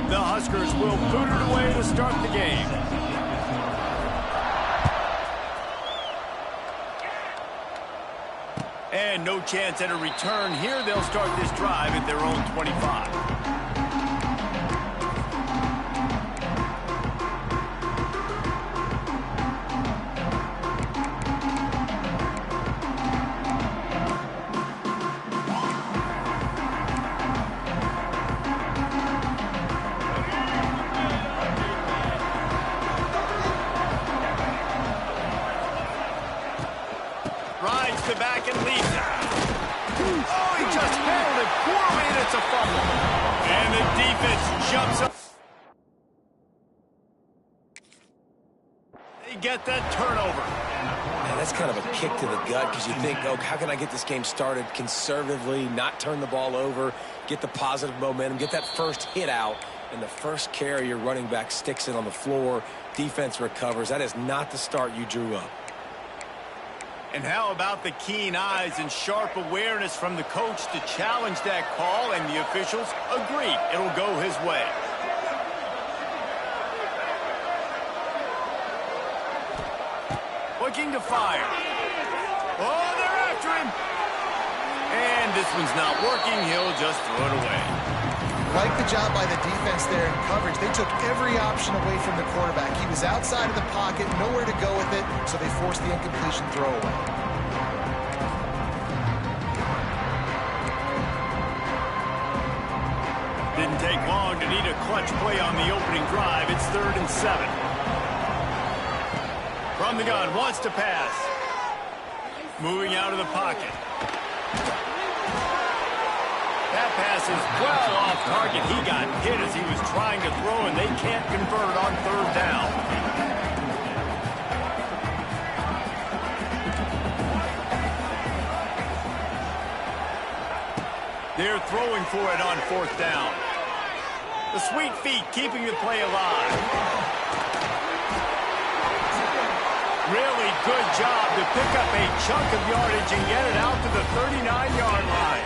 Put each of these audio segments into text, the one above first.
The Huskers will boot it away to start the game. And no chance at a return here. They'll start this drive at their own 25. Rides to back and leads it. Oh, he just handled it poorly, and it's a fumble. And the defense jumps up. They get that turnover. Man, that's kind of a kick to the gut because you think, oh, how can I get this game started conservatively, not turn the ball over, get the positive momentum, get that first hit out, and the first carry your running back sticks it on the floor, defense recovers. That is not the start you drew up. And how about the keen eyes and sharp awareness from the coach to challenge that call, and the officials agreed it'll go his way. Looking to fire. Oh, they're after him. And this one's not working. He'll just throw it away. Like the job by the defense there in coverage. They took every option away from the quarterback. He was outside of the pocket, nowhere to go with it, so they forced the incompletion throwaway. Didn't take long to need a clutch play on the opening drive. It's 3rd and 7. From the gun, wants to pass. Moving out of the pocket. That pass is well off target. He got hit as he was trying to throw, and they can't convert on 3rd down. They're throwing for it on 4th down. The sweet feet keeping the play alive. Really good job to pick up a chunk of yardage and get it out to the 39-yard line.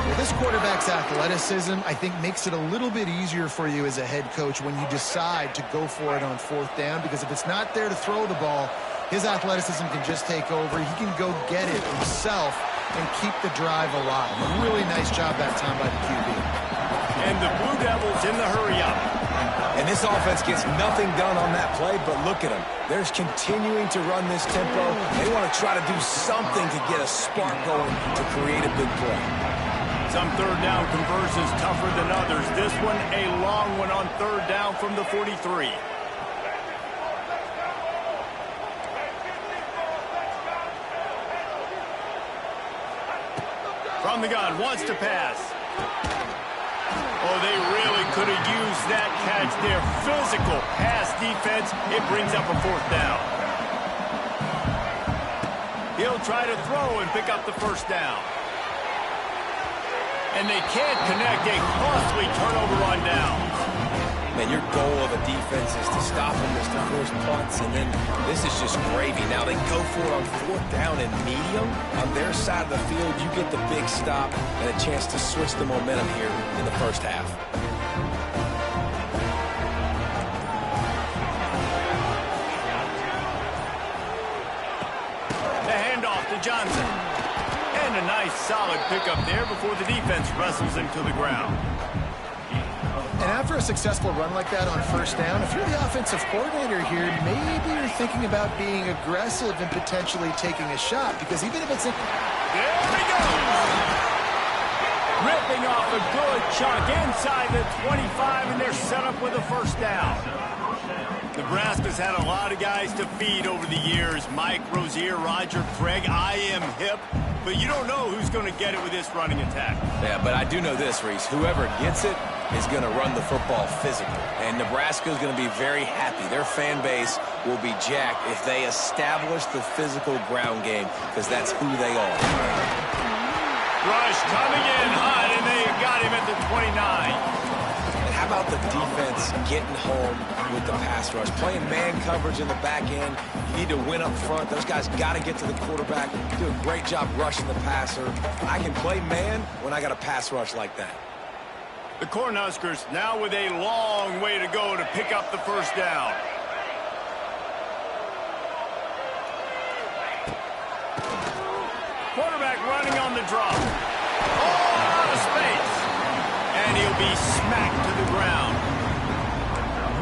Well, this quarterback's athleticism, I think, makes it a little bit easier for you as a head coach when you decide to go for it on 4th down, because if it's not there to throw the ball, his athleticism can just take over. He can go get it himself and keep the drive alive. A really nice job that time by the QB. And the Blue Devils in the hurry-up. And this offense gets nothing done on that play, but look at them. They're continuing to run this tempo. They want to try to do something to get a spark going to create a big play. Some 3rd down conversions tougher than others. This one, a long one on 3rd down from the 43. From the gun, wants to pass. Oh, they really could have used that catch there. Physical pass defense. It brings up a 4th down. He'll try to throw and pick up the 1st down. And they can't connect. A costly turnover on downs. Man, your goal of a defense is to stop them, is to force punts, and then this is just gravy. Now they go for it on 4th down and medium. On their side of the field, you get the big stop and a chance to switch the momentum here in the first half. The handoff to Johnson. And a nice solid pickup there before the defense wrestles him to the ground. And after a successful run like that on 1st down, if you're the offensive coordinator here, maybe you're thinking about being aggressive and potentially taking a shot, because even if it's... There he goes! Ripping off a good chunk inside the 25, and they're set up with a 1st down. Nebraska's had a lot of guys to feed over the years. Mike Rozier, Roger Craig. I am hip. But you don't know who's going to get it with this running attack. Yeah, but I do know this, Reese. Whoever gets it is going to run the football physical. And Nebraska is going to be very happy. Their fan base will be jacked if they establish the physical ground game, because that's who they are. Rush coming in hot, and they got him at the 29. And how How about the defense getting home with the pass rush? Playing man coverage in the back end. You need to win up front. Those guys got to get to the quarterback. Do a great job rushing the passer. I can play man when I got a pass rush like that. The Cornhuskers now with a long way to go to pick up the first down. Quarterback running on the drop. Oh, out of space. And he'll be smacked to the ground.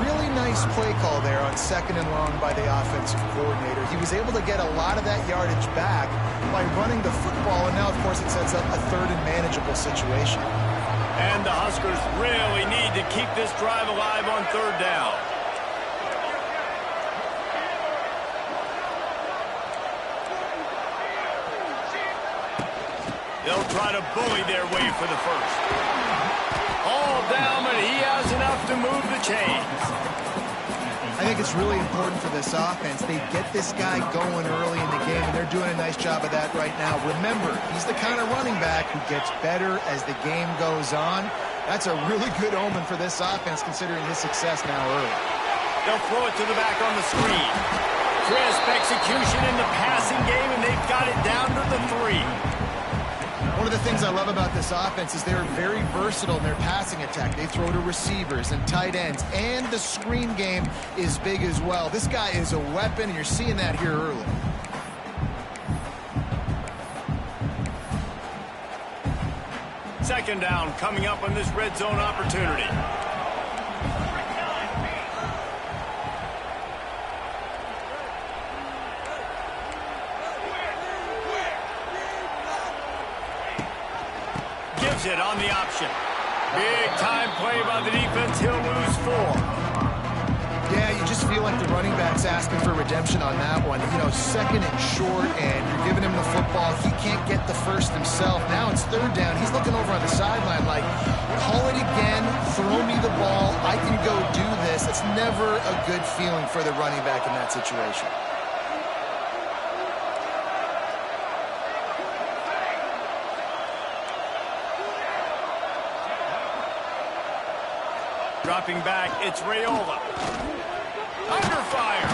Really nice play call there on 2nd and long by the offensive coordinator. He was able to get a lot of that yardage back by running the football, and now, of course, it sets up a 3rd and manageable situation. And the Huskers really need to keep this drive alive on 3rd down. They'll try to bully their way for the first. All down, but he has enough to move the chains. I think it's really important for this offense. They get this guy going early in the game, and they're doing a nice job of that right now. Remember, he's the kind of running back who gets better as the game goes on. That's a really good omen for this offense, considering his success now early. They'll throw it to the back on the screen. Crisp execution in the passing game, and they've got it down to the 3. One of the things I love about this offense is they're very versatile in their passing attack. They throw to receivers and tight ends, and the screen game is big as well. This guy is a weapon, and you're seeing that here early. Second down coming up on this red zone opportunity. Gives it on the option. Big time play by the defense. He'll lose 4. Yeah, you just feel like the running back's asking for redemption on that one. You know, 2nd and short, and you're giving him the football. He can't get the first himself. Now it's 3rd down. He's looking over on the sideline like, call it again, throw me the ball, I can go do this. It's never a good feeling for the running back in that situation. Dropping back, it's Raiola. Under fire.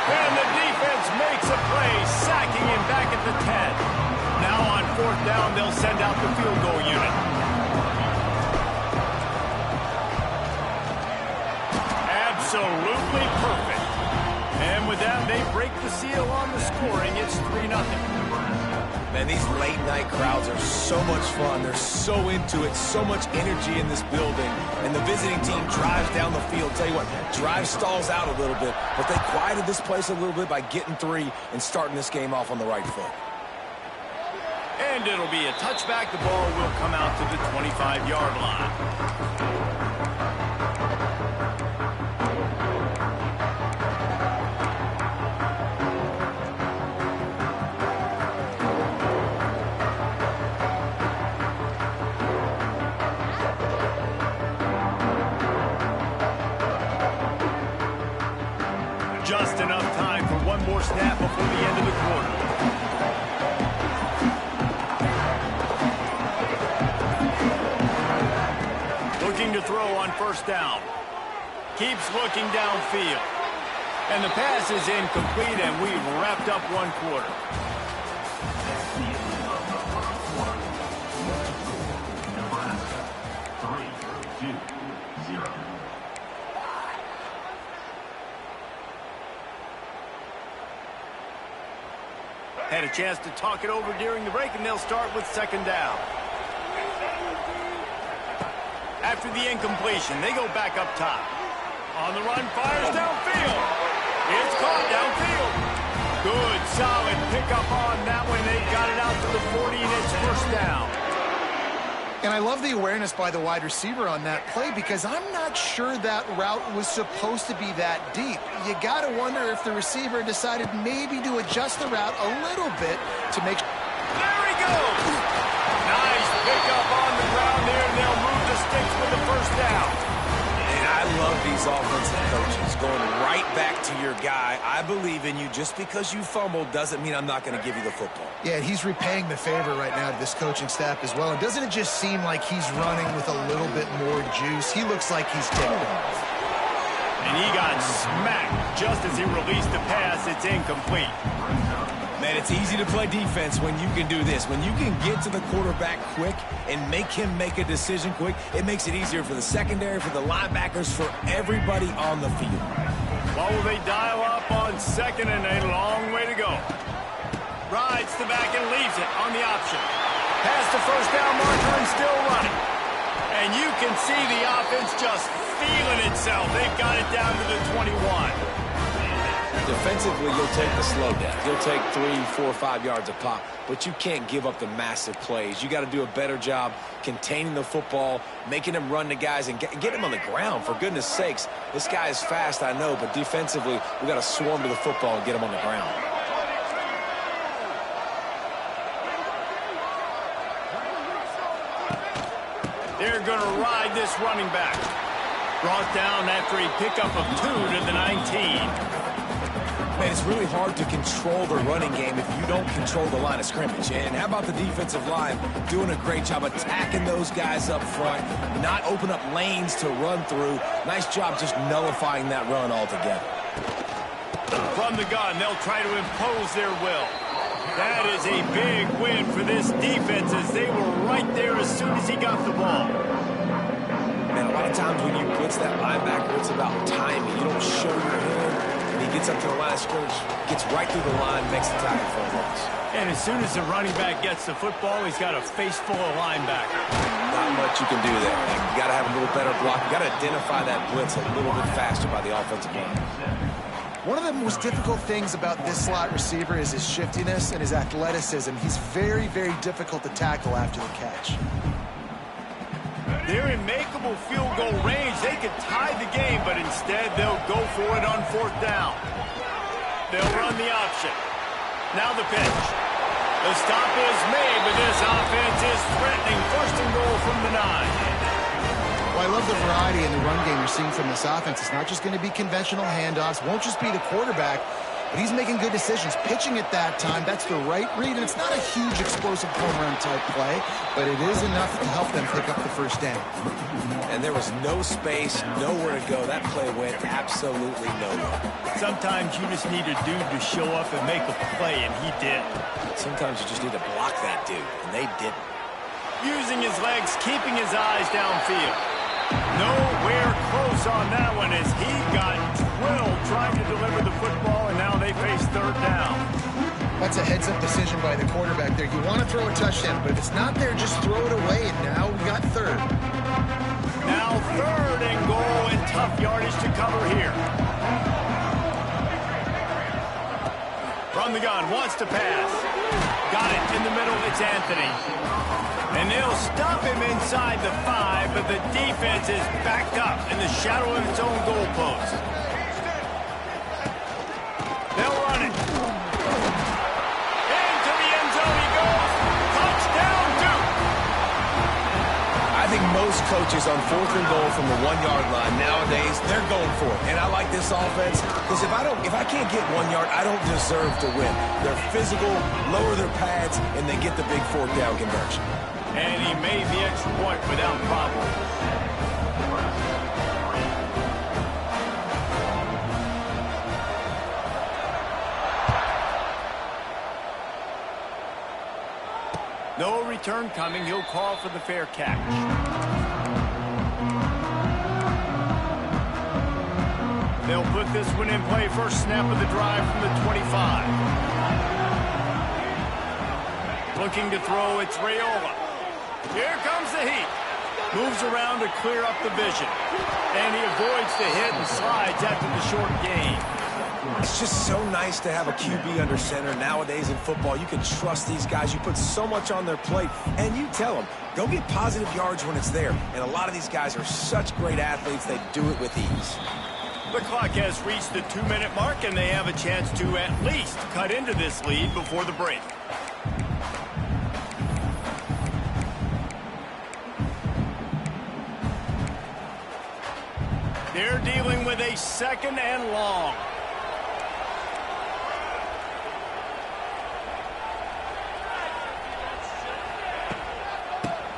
And the defense makes a play, sacking him back at the 10. Now on 4th down, they'll send out the field goal unit. Absolutely perfect. And with that, they break the seal on the scoring. It's 3-0. Man, these late-night crowds are so much fun. They're so into it, so much energy in this building. And the visiting team drives down the field. Tell you what, drive stalls out a little bit, but they quieted this place a little bit by getting 3 and starting this game off on the right foot. And it'll be a touchback. The ball will come out to the 25-yard line. Just enough time for one more snap before the end of the quarter. Looking to throw on 1st down. Keeps looking downfield. And the pass is incomplete, and we've wrapped up 1 quarter. Had a chance to talk it over during the break, and they'll start with 2nd down. After the incompletion, they go back up top. On the run, fires downfield. It's caught downfield. Good, solid pickup on that one. They've got it out to the 40, and it's 1st down. And I love the awareness by the wide receiver on that play, because I'm not sure that route was supposed to be that deep. You got to wonder if the receiver decided maybe to adjust the route a little bit to make... There he goes! Nice pickup on the ground there, and they'll move the sticks with the 1st down. And I love these offensive coaches, going right back to your guy. I believe in you. Just because you fumbled doesn't mean I'm not going to give you the football. Yeah, and he's repaying the favor right now to this coaching staff as well. And doesn't it just seem like he's running with a little bit more juice? He looks like he's ticked off. And he got smacked just as he released the pass. It's incomplete. Man, it's easy to play defense when you can do this. When you can get to the quarterback quick and make him make a decision quick, it makes it easier for the secondary, for the linebackers, for everybody on the field. Well, will they dial up on second and a long way to go? Rides the back and leaves it on the option. Past the first down marker and still running. And you can see the offense just feeling itself. They've got it down to the 21. Defensively, you'll take the slow down. You'll take 3, 4, 5 yards a pop, but you can't give up the massive plays. You got to do a better job containing the football, making him run to guys, and get him on the ground, for goodness sakes. This guy is fast, I know, but defensively, we got to swarm to the football and get him on the ground. They're going to ride this running back. Brought down after a pickup of 2 to the 19. Man, it's really hard to control the running game if you don't control the line of scrimmage. And how about the defensive line doing a great job attacking those guys up front, not open up lanes to run through. Nice job just nullifying that run altogether. From the gun, they'll try to impose their will. That is a big win for this defense as they were right there as soon as he got the ball. Man, a lot of times when you blitz that linebacker, it's about timing. You don't show your hand. He gets up to the line of scrimmage, gets right through the line, makes the tackle for a loss. And as soon as the running back gets the football, he's got a face full of linebackers. Not much you can do there. You got to have a little better block. You got to identify that blitz a little bit faster by the offensive line. One of the most difficult things about this slot receiver is his shiftiness and his athleticism. He's very, very difficult to tackle after the catch. They're in makeable field goal range. They could tie the game, but instead they'll go for it on 4th down. They'll run the option. Now the pitch. The stop is made, but this offense is threatening. 1st and goal from the 9. Well, I love the variety in the run game you're seeing from this offense. It's not just going to be conventional handoffs. Won't just be the quarterback, but he's making good decisions. Pitching at that time, that's the right read, and it's not a huge explosive home run type play, but it is enough to help them pick up the 1st down. And there was no space, nowhere to go. That play went absolutely nowhere. Sometimes you just need a dude to show up and make a play, and he did. Sometimes you just need to block that dude, and they didn't. Using his legs, keeping his eyes downfield. Nowhere close on that one as he got drilled trying to deliver the football, and now they face 3rd down. That's a heads-up decision by the quarterback there. You want to throw a touchdown, but if it's not there, just throw it away, and now we got 3rd. Now 3rd and goal, and tough yardage to cover here. From the gun, wants to pass. Got it in the middle, it's Anthony. And they'll stop him inside the 5, but the defense is backed up in the shadow of its own goalpost. They'll run it. Into the end zone he goes. Touchdown, Duke. I think most coaches on 4th and goal from the 1-yard line nowadays, they're going for it. And I like this offense because if I can't get 1 yard, I don't deserve to win. They're physical, lower their pads, and they get the big 4th down conversion. And he made the extra point without problem. No return coming. He'll call for the fair catch. They'll put this one in play. First snap of the drive from the 25. Looking to throw, it's Raiola. Here comes the heat. Moves around to clear up the vision. And he avoids the hit and slides after the short gain. It's just so nice to have a QB under center. Nowadays in football, you can trust these guys. You put so much on their plate, and you tell them, go get positive yards when it's there. And a lot of these guys are such great athletes, they do it with ease. The clock has reached the 2-minute mark, and they have a chance to at least cut into this lead before the break. They're dealing with a 2nd and long.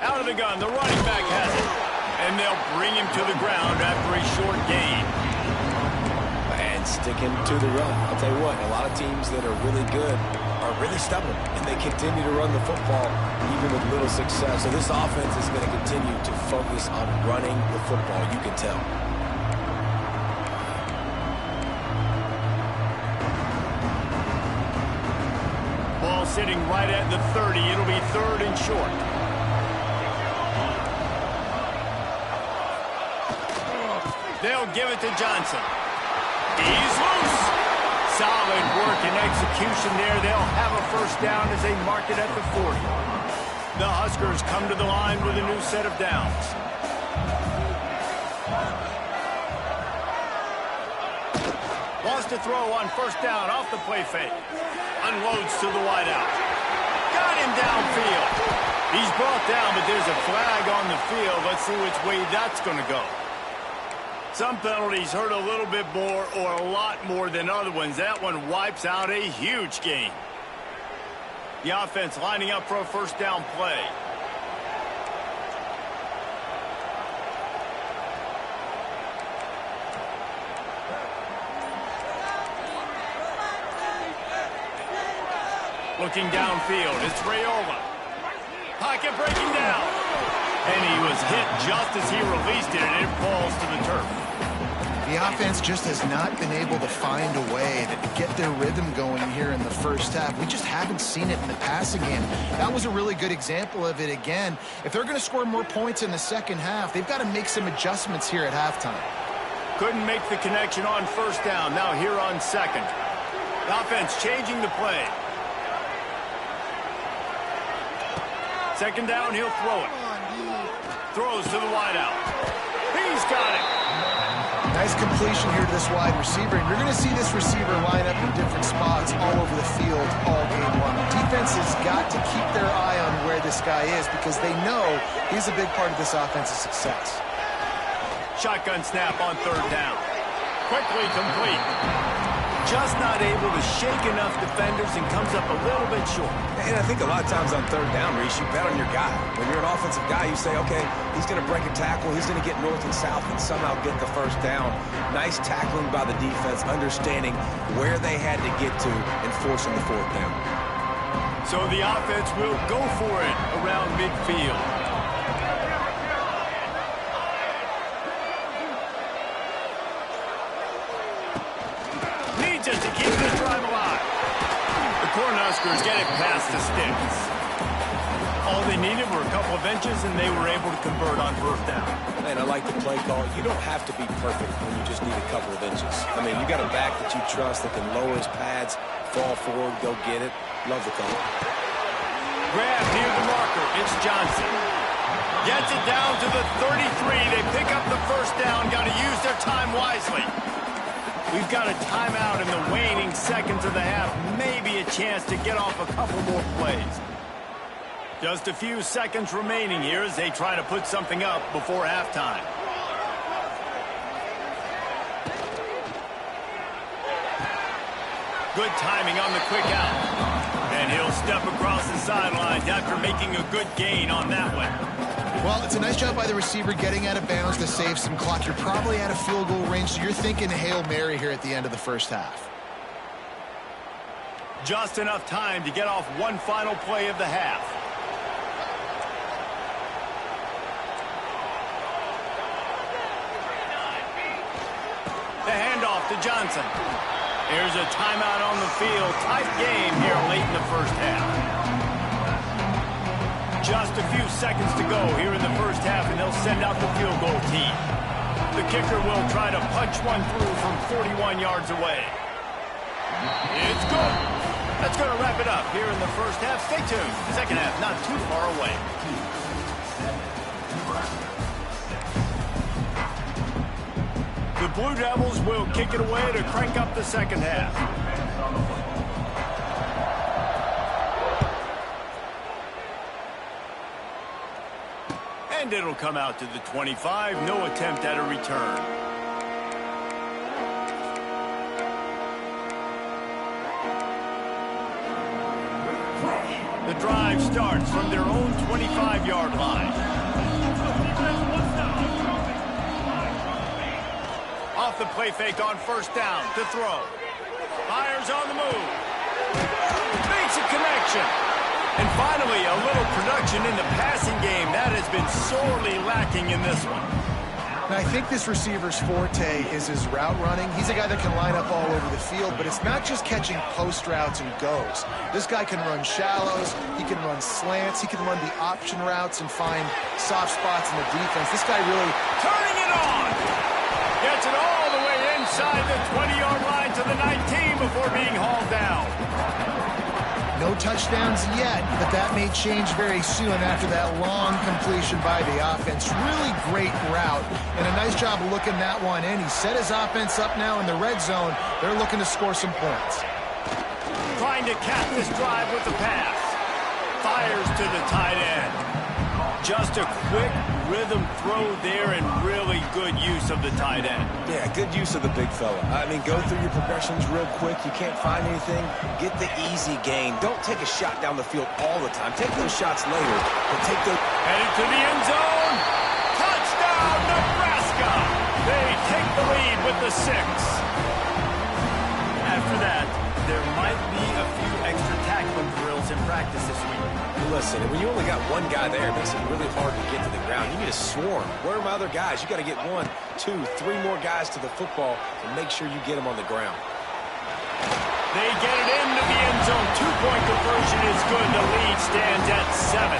Out of the gun, the running back has it. And they'll bring him to the ground after a short gain. And sticking to the run. I'll tell you what, a lot of teams that are really good are really stubborn, and they continue to run the football even with little success. So this offense is going to continue to focus on running the football, you can tell. Ball sitting right at the 30. It'll be 3rd and short. They'll give it to Johnson. He's loose. Solid work and execution there. They'll have a 1st down as they mark it at the 40. The Huskers come to the line with a new set of downs. Lost a throw on 1st down off the play fake. Unloads to the wideout. Got him downfield. He's brought down, but there's a flag on the field. Let's see which way that's going to go. Some penalties hurt a little bit more or a lot more than other ones. That one wipes out a huge gain. The offense lining up for a 1st down play. Looking downfield, it's Raiola. Pocket breaking down. And he was hit just as he released it, and it falls to the turf. The offense just has not been able to find a way to get their rhythm going here in the 1st half. We just haven't seen it in the passing game. That was a really good example of it again. If they're going to score more points in the 2nd half, they've got to make some adjustments here at halftime. Couldn't make the connection on 1st down. Now here on 2nd. The offense changing the play. 2nd down, he'll throw it. Throws to the wideout. He's got it. Nice completion here to this wide receiver. And you're going to see this receiver line up in different spots all over the field all game long. Defense has got to keep their eye on where this guy is because they know he's a big part of this offense's success. Shotgun snap on 3rd down. Quickly complete. Just not able to shake enough defenders and comes up a little bit short. And I think a lot of times on 3rd down, Reese, you bet on your guy. When you're an offensive guy, you say, okay, he's going to break a tackle, he's going to get north and south and somehow get the 1st down. Nice tackling by the defense, understanding where they had to get to and forcing the 4th down. So the offense will go for it around midfield. Just to keep this drive alive. The Cornhuskers get it past the sticks. All they needed were a couple of inches, and they were able to convert on 1st down. And I like the play call. You don't have to be perfect when you just need a couple of inches. I mean, you got a back that you trust that can lower his pads, fall forward, go get it. Love the call. Grab near the marker. It's Johnson. Gets it down to the 33. They pick up the 1st down. Got to use their time wisely. We've got a timeout in the waning seconds of the half. Maybe a chance to get off a couple more plays. Just a few seconds remaining here as they try to put something up before halftime. Good timing on the quick out. And he'll step across the sidelines after making a good gain on that one. Well, it's a nice job by the receiver getting out of bounds to save some clock. You're probably out of field goal range, so you're thinking Hail Mary here at the end of the 1st half. Just enough time to get off one final play of the half. The handoff to Johnson. There's a timeout on the field. Tight game here late in the 1st half. Just a few seconds to go here in the 1st half, and they'll send out the field goal team. The kicker will try to punch one through from 41 yards away. It's good. That's going to wrap it up here in the 1st half. Stay tuned. 2nd half not too far away. The Blue Devils will kick it away to crank up the 2nd half. And it'll come out to the 25. No attempt at a return. drive starts from their own 25-yard line. Off the play fake on first down to throw. Fires on the move. Makes a connection. And finally, a little production in the passing game. That has been sorely lacking in this one. And I think this receiver's forte is his route running. He's a guy that can line up all over the field, but it's not just catching post routes and goes. This guy can run shallows, he can run slants, he can run the option routes and find soft spots in the defense. This guy really turning it on. Gets it all the way inside the 20-yard line to the 19 before being hauled down. No touchdowns yet, but that may change very soon after that long completion by the offense. Really great route, and a nice job of looking that one in. He set his offense up now in the red zone. They're looking to score some points. Trying to cap this drive with the pass. Fires to the tight end. Just a quick rhythm throw there and really good use of the tight end. Yeah, good use of the big fella. I mean, go through your progressions real quick. You can't find anything. Get the easy gain. Don't take a shot down the field all the time. Take those shots later, but take those... Headed to the end zone. Touchdown, Nebraska. They take the lead with the 6. After that, there might be a few extra tackling drills in practice this week. Listen, when you only got one guy there, it makes it really hard to get to the ground. You need a swarm. Where are my other guys? You got to get 1, 2, 3 more guys to the football and make sure you get them on the ground. They get it into the end zone. 2-point conversion is good. The lead stands at 7.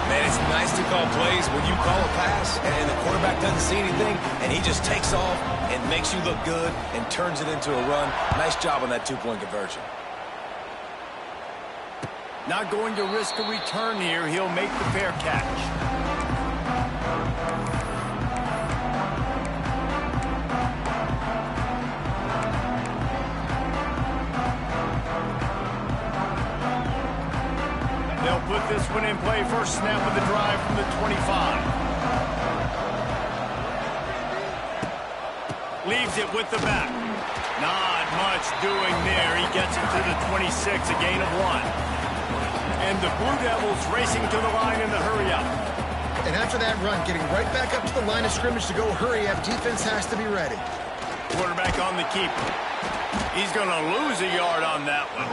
Man, it's nice to call plays when you call a pass and the quarterback doesn't see anything and he just takes off and makes you look good and turns it into a run. Nice job on that 2-point conversion. Not going to risk a return here. He'll make the fair catch. They'll put this one in play. First snap of the drive from the 25. Leaves it with the back. Not much doing there. He gets it to the 26, a gain of 1. And the Blue Devils racing to the line in the hurry-up. And after that run, getting right back up to the line of scrimmage to go hurry-up, defense has to be ready. Quarterback on the keeper. He's going to lose a yard on that one.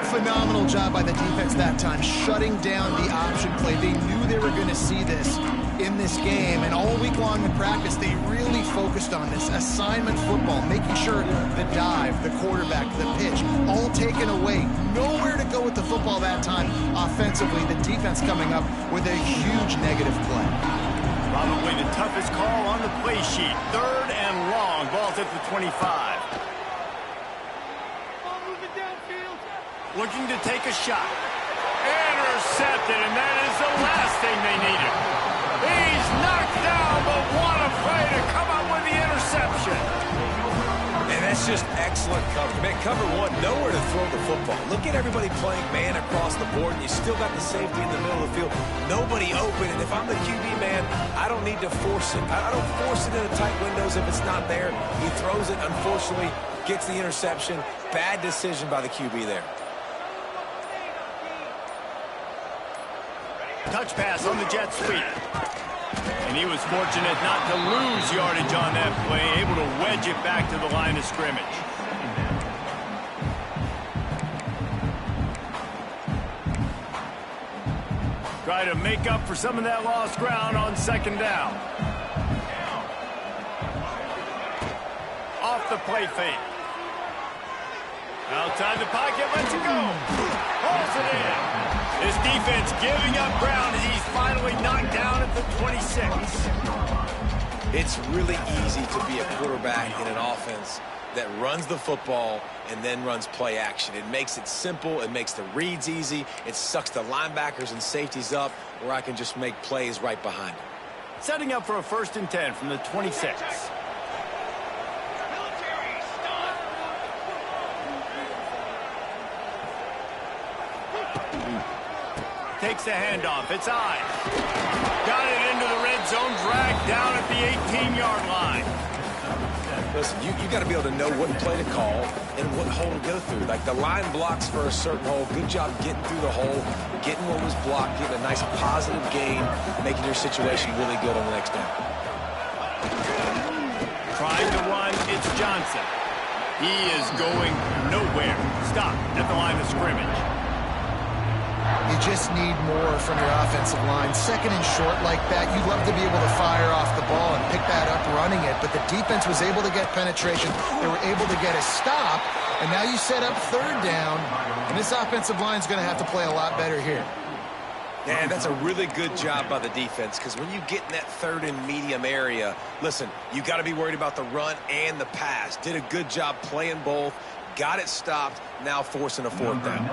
Phenomenal job by the defense that time, shutting down the option play. They knew they were going to see this in this game, and all week long in practice, they really focused on this assignment football, making sure the dive, the quarterback, the pitch, all taken away. Nowhere to go with the football that time offensively. The defense coming up with a huge negative play. Probably the toughest call on the play sheet. 3rd and long. Ball's at the 25. Looking to take a shot. Intercepted, and that is the last thing they needed. He's knocked down, but what a play to come up with the interception. And that's just excellent coverage. Man, cover 1, nowhere to throw the football. Look at everybody playing man across the board, and you still got the safety in the middle of the field. Nobody open, and if I'm the QB man, I don't need to force it. I don't force it into tight windows if it's not there. He throws it, unfortunately, gets the interception. Bad decision by the QB there. Touch pass on the jet sweep. And he was fortunate not to lose yardage on that play, able to wedge it back to the line of scrimmage. Try to make up for some of that lost ground on 2nd down. Off the play fake. Outside the pocket, lets it go. Holds it in. His defense giving up ground as he's finally knocked down at the 26. It's really easy to be a quarterback in an offense that runs the football and then runs play action. It makes it simple. It makes the reads easy. It sucks the linebackers and safeties up where I can just make plays right behind them. Setting up for a 1st and 10 from the 26. Takes the handoff. It's Ives. Got it into the red zone. Dragged down at the 18-yard line. Listen, you got to be able to know what play to call and what hole to go through. Like the line blocks for a certain hole. Good job getting through the hole, getting what was blocked, getting a nice positive gain, making your situation really good on the next down. Trying to run, it's Johnson. He is going nowhere. Stop at the line of scrimmage. You just need more from your offensive line. Second and short like that, you'd love to be able to fire off the ball and pick that up running it, but the defense was able to get penetration. They were able to get a stop, and now you set up third down, and this offensive line is going to have to play a lot better here. Yeah, that's a really good job by the defense, because when you get in that third and medium area, listen, you got to be worried about the run and the pass. Did a good job playing both, got it stopped, now forcing a fourth down.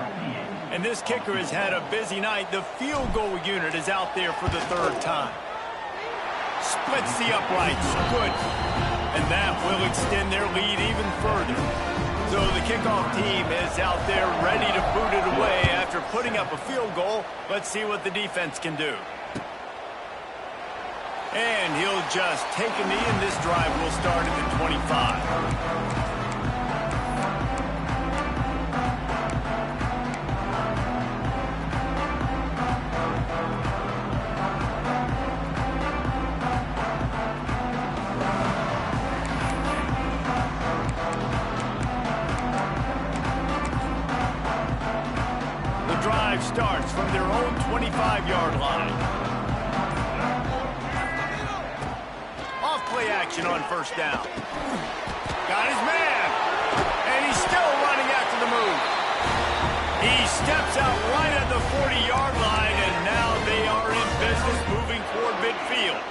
And this kicker has had a busy night. The field goal unit is out there for the third time. Splits the uprights. Good. And that will extend their lead even further. So the kickoff team is out there ready to boot it away after putting up a field goal. Let's see what the defense can do. And he'll just take a knee, and this drive will start at the 25. Starts from their own 25-yard line. Off play action on first down. Got his man. And he's still running after the move. He steps out right at the 40-yard line, and now they are in business moving toward midfield.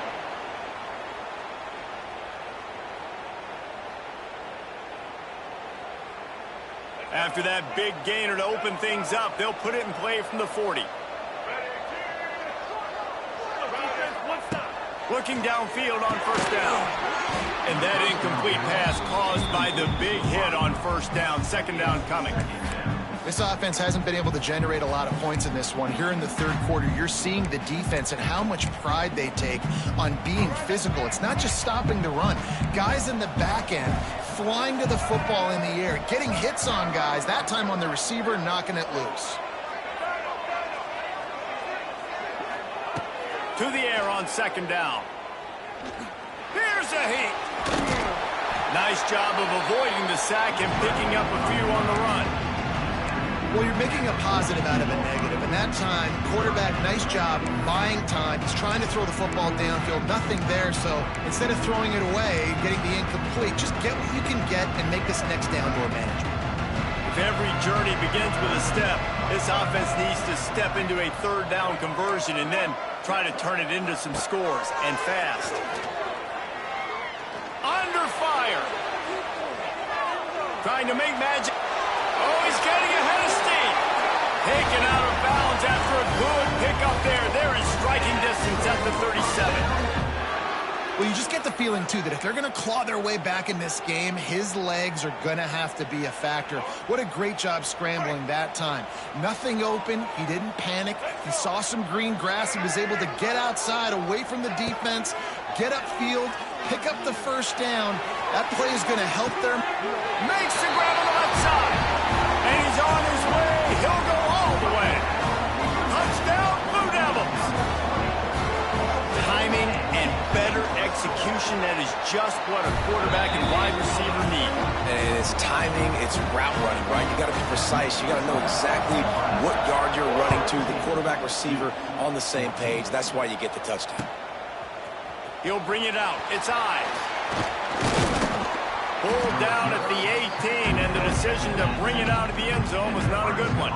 After that big gainer to open things up, they'll put it in play from the 40. Looking downfield on first down. And that incomplete pass caused by the big hit on first down. Second down coming. This offense hasn't been able to generate a lot of points in this one. Here in the third quarter, you're seeing the defense and how much pride they take on being physical. It's not just stopping the run. Guys in the back end flying to the football in the air, getting hits on guys, that time on the receiver, knocking it loose. To the air on second down. Here's a heat. Nice job of avoiding the sack and picking up a few on the run. Well, you're making a positive out of a negative, and that time, quarterback, nice job buying time. He's trying to throw the football downfield, nothing there, so instead of throwing it away, getting the incomplete, just get what you can get and make this next down more manageable. If every journey begins with a step, this offense needs to step into a third down conversion and then try to turn it into some scores, and fast. Under fire. Trying to make magic. Oh, he's getting ahead of steam. Taken out of bounds after a good pickup there. They're in striking distance at the 37. Well, you just get the feeling, too, that if they're going to claw their way back in this game, his legs are going to have to be a factor. What a great job scrambling that time. Nothing open. He didn't panic. He saw some green grass. He was able to get outside, away from the defense, get upfield, pick up the first down. That play is going to help them. Makes the grab on the left side. And he's on his way. He'll go all the way. Touchdown, Blue Devils. Timing and better execution, that is just what a quarterback and wide receiver need. And it's timing, it's route running, right? You got to be precise. You got to know exactly what yard you're running to. The quarterback, receiver on the same page. That's why you get the touchdown. He'll bring it out. It's eyes. Pulled down at the 18, and the decision to bring it out of the end zone was not a good one.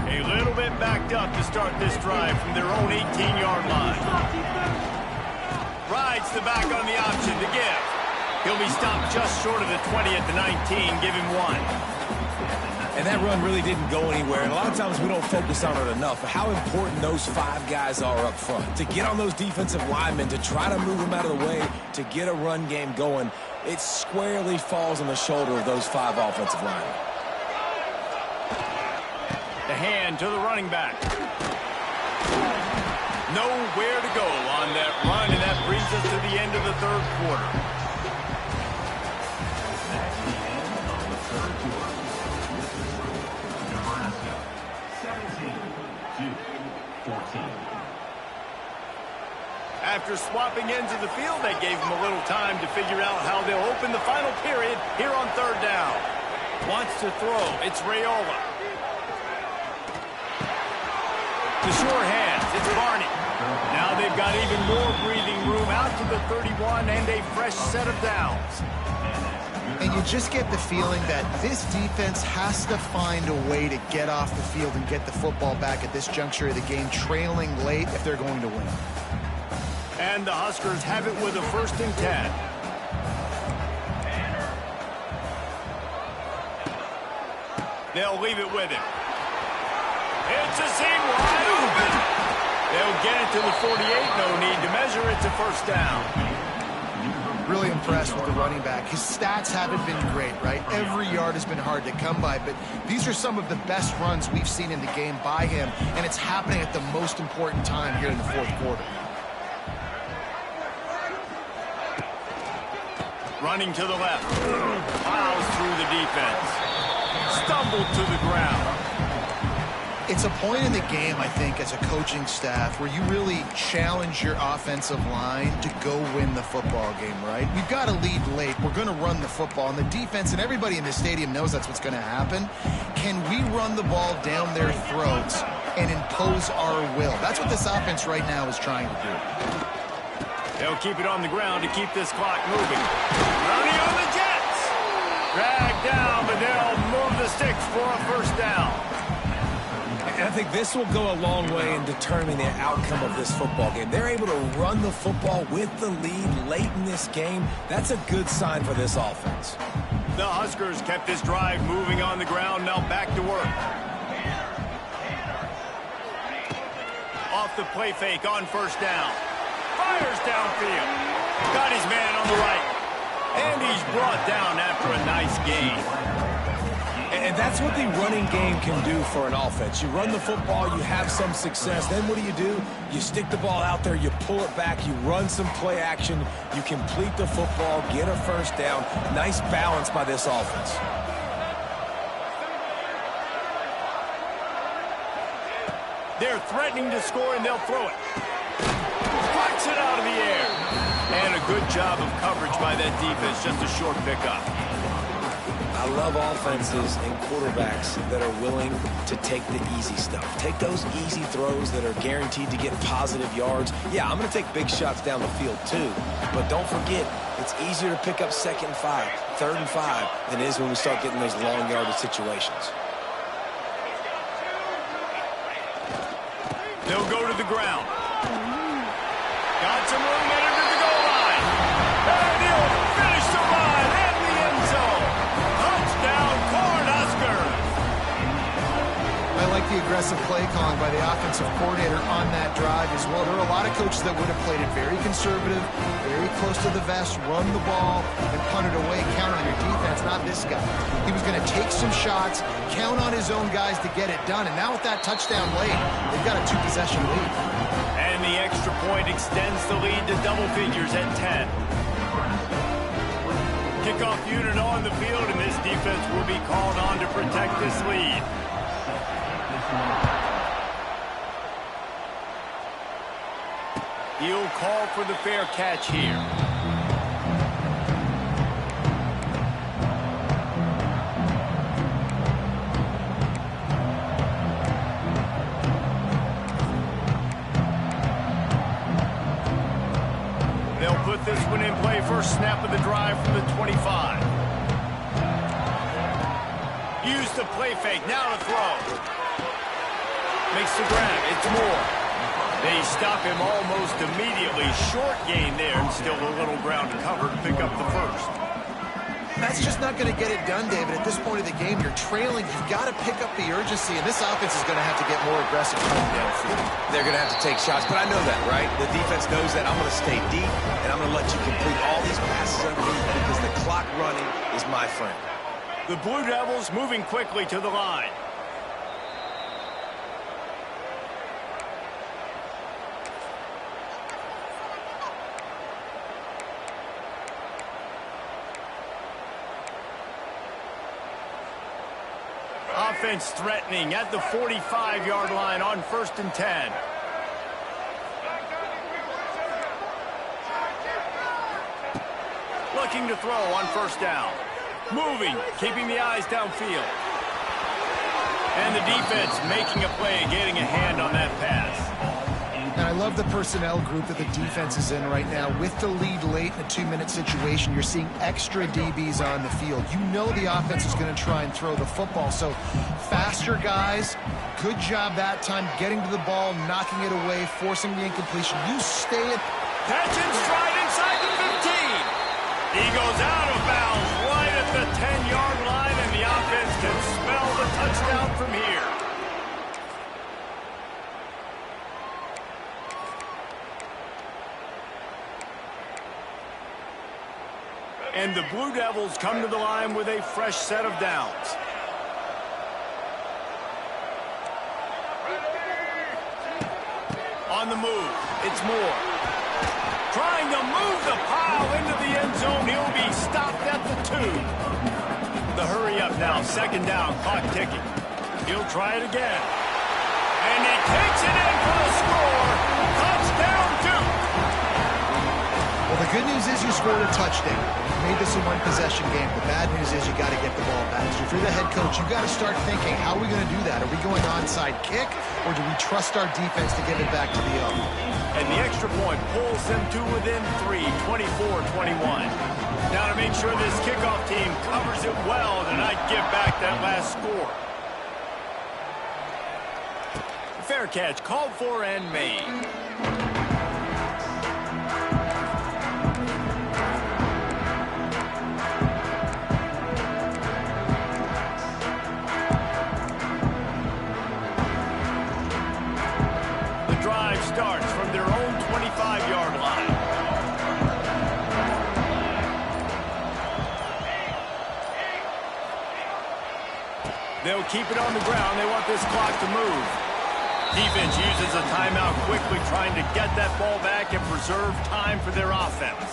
A little bit backed up to start this drive from their own 18-yard line. Rides the back on the option to give. He'll be stopped just short of the 20 at the 19. Give him one. And that run really didn't go anywhere. And a lot of times we don't focus on it enough. But how important those 5 guys are up front. To get on those defensive linemen, to try to move them out of the way, to get a run game going, it squarely falls on the shoulder of those 5 offensive linemen. The hand to the running back. Nowhere to go on that run, and that brings us to the end of the third quarter. Nebraska 17, Duke 14. After swapping ends of the field, they gave them a little time to figure out how they'll open the final period here on third down. Wants to throw. It's Raiola. The sure hands. It's Barney. Now they've got even more breathing room out to the 31 and a fresh set of downs. And you just get the feeling that this defense has to find a way to get off the field and get the football back at this juncture of the game, trailing late if they're going to win. And the Huskers have it with a 1st and 10. They'll leave it with him. It's a seam wide open. They'll get it to the 48. No need to measure. It's a 1st down. Really impressed with the running back. His stats haven't been great, right? Every yard has been hard to come by, but these are some of the best runs we've seen in the game by him, and it's happening at the most important time here in the 4th quarter. Running to the left. Plows through the defense. Stumbled to the ground. It's a point in the game, I think, as a coaching staff where you really challenge your offensive line to go win the football game, right? We've got to lead late. We're going to run the football. And the defense and everybody in the stadium knows that's what's going to happen. Can we run the ball down their throats and impose our will? That's what this offense right now is trying to do. They'll keep it on the ground to keep this clock moving. Running on the Jets. Dragged down, but they'll move the sticks for a 1st down. And I think this will go a long way in determining the outcome of this football game. They're able to run the football with the lead late in this game. That's a good sign for this offense. The Huskers kept this drive moving on the ground. Now back to work. Off the play fake on 1st down. Fires downfield. Got his man on the right. And he's brought down after a nice gain. And that's what the running game can do for an offense. You run the football, you have some success. Then what do? You stick the ball out there, you pull it back, you run some play action, you complete the football, get a 1st down. Nice balance by this offense. They're threatening to score, and they'll throw it. Flicks it out of the air. And a good job of coverage by that defense. Just a short pickup. I love offenses and quarterbacks that are willing to take the easy stuff. Take those easy throws that are guaranteed to get positive yards. Yeah, I'm going to take big shots down the field too. But don't forget, it's easier to pick up 2nd and 5, 3rd and 5 than it is when we start getting those long yardage situations. They'll go to the ground. Got some room into the goal line. And he'll finish the line in the end zone. Touchdown, Cornhuskers. I like the aggressive play calling by the offensive coordinator on that drive as well. There are a lot of coaches that would have played it very conservative, very close to the vest, run the ball, and punt it away, count on your defense. Not this guy. He was going to take some shots, count on his own guys to get it done. And now with that touchdown late, they've got a 2-possession lead. And the extra point extends the lead to double figures at 10. Kickoff unit on the field, and this defense will be called on to protect this lead. He'll call for the fair catch here. They'll put this one in play. First snap of the drive from the 25. Use the play fake. Now to throw. Makes the grab. It's Moore. They stop him almost immediately. Short gain there, and still a little ground to cover to pick up the 1st. That's just not going to get it done, David. At this point of the game, you're trailing. You've got to pick up the urgency, and this offense is going to have to get more aggressive coming downfield. They're going to have to take shots, but I know that, right? The defense knows that. I'm going to stay deep, and I'm going to let you complete all these passes underneath because the clock running is my friend. The Blue Devils moving quickly to the line. Offense threatening at the 45-yard line on 1st and 10. Looking to throw on 1st down. Moving, keeping the eyes downfield. And the defense making a play, getting a hand on that pass. And I love the personnel group that the defense is in right now. With the lead late in a 2-minute situation, you're seeing extra DBs on the field. You know the offense is going to try and throw the football. So faster guys, good job that time getting to the ball, knocking it away, forcing the incompletion. You stay at... Catch and stride inside the 15. He goes out of bounds right at the 10-yard line, and the offense can smell the touchdown from here. And the Blue Devils come to the line with a fresh set of downs. On the move, it's Moore. Trying to move the pile into the end zone. He'll be stopped at the 2. The hurry up now, 2nd down, clock ticking. He'll try it again. And he takes it in for the score. Touchdown, Duke. Well, the good news is you scored a touchdown. You made this a one-possession game. The bad news is you got to get the ball back. So if you're the head coach, you got to start thinking, how are we going to do that? Are we going onside kick, or do we trust our defense to give it back to the O? And the extra point pulls them to within 3, 24-21. Now to make sure this kickoff team covers it well to not give back that last score. Fair catch called for and made. Starts from their own 25-yard line. They'll keep it on the ground. They want this clock to move. Defense uses a timeout quickly, trying to get that ball back and preserve time for their offense.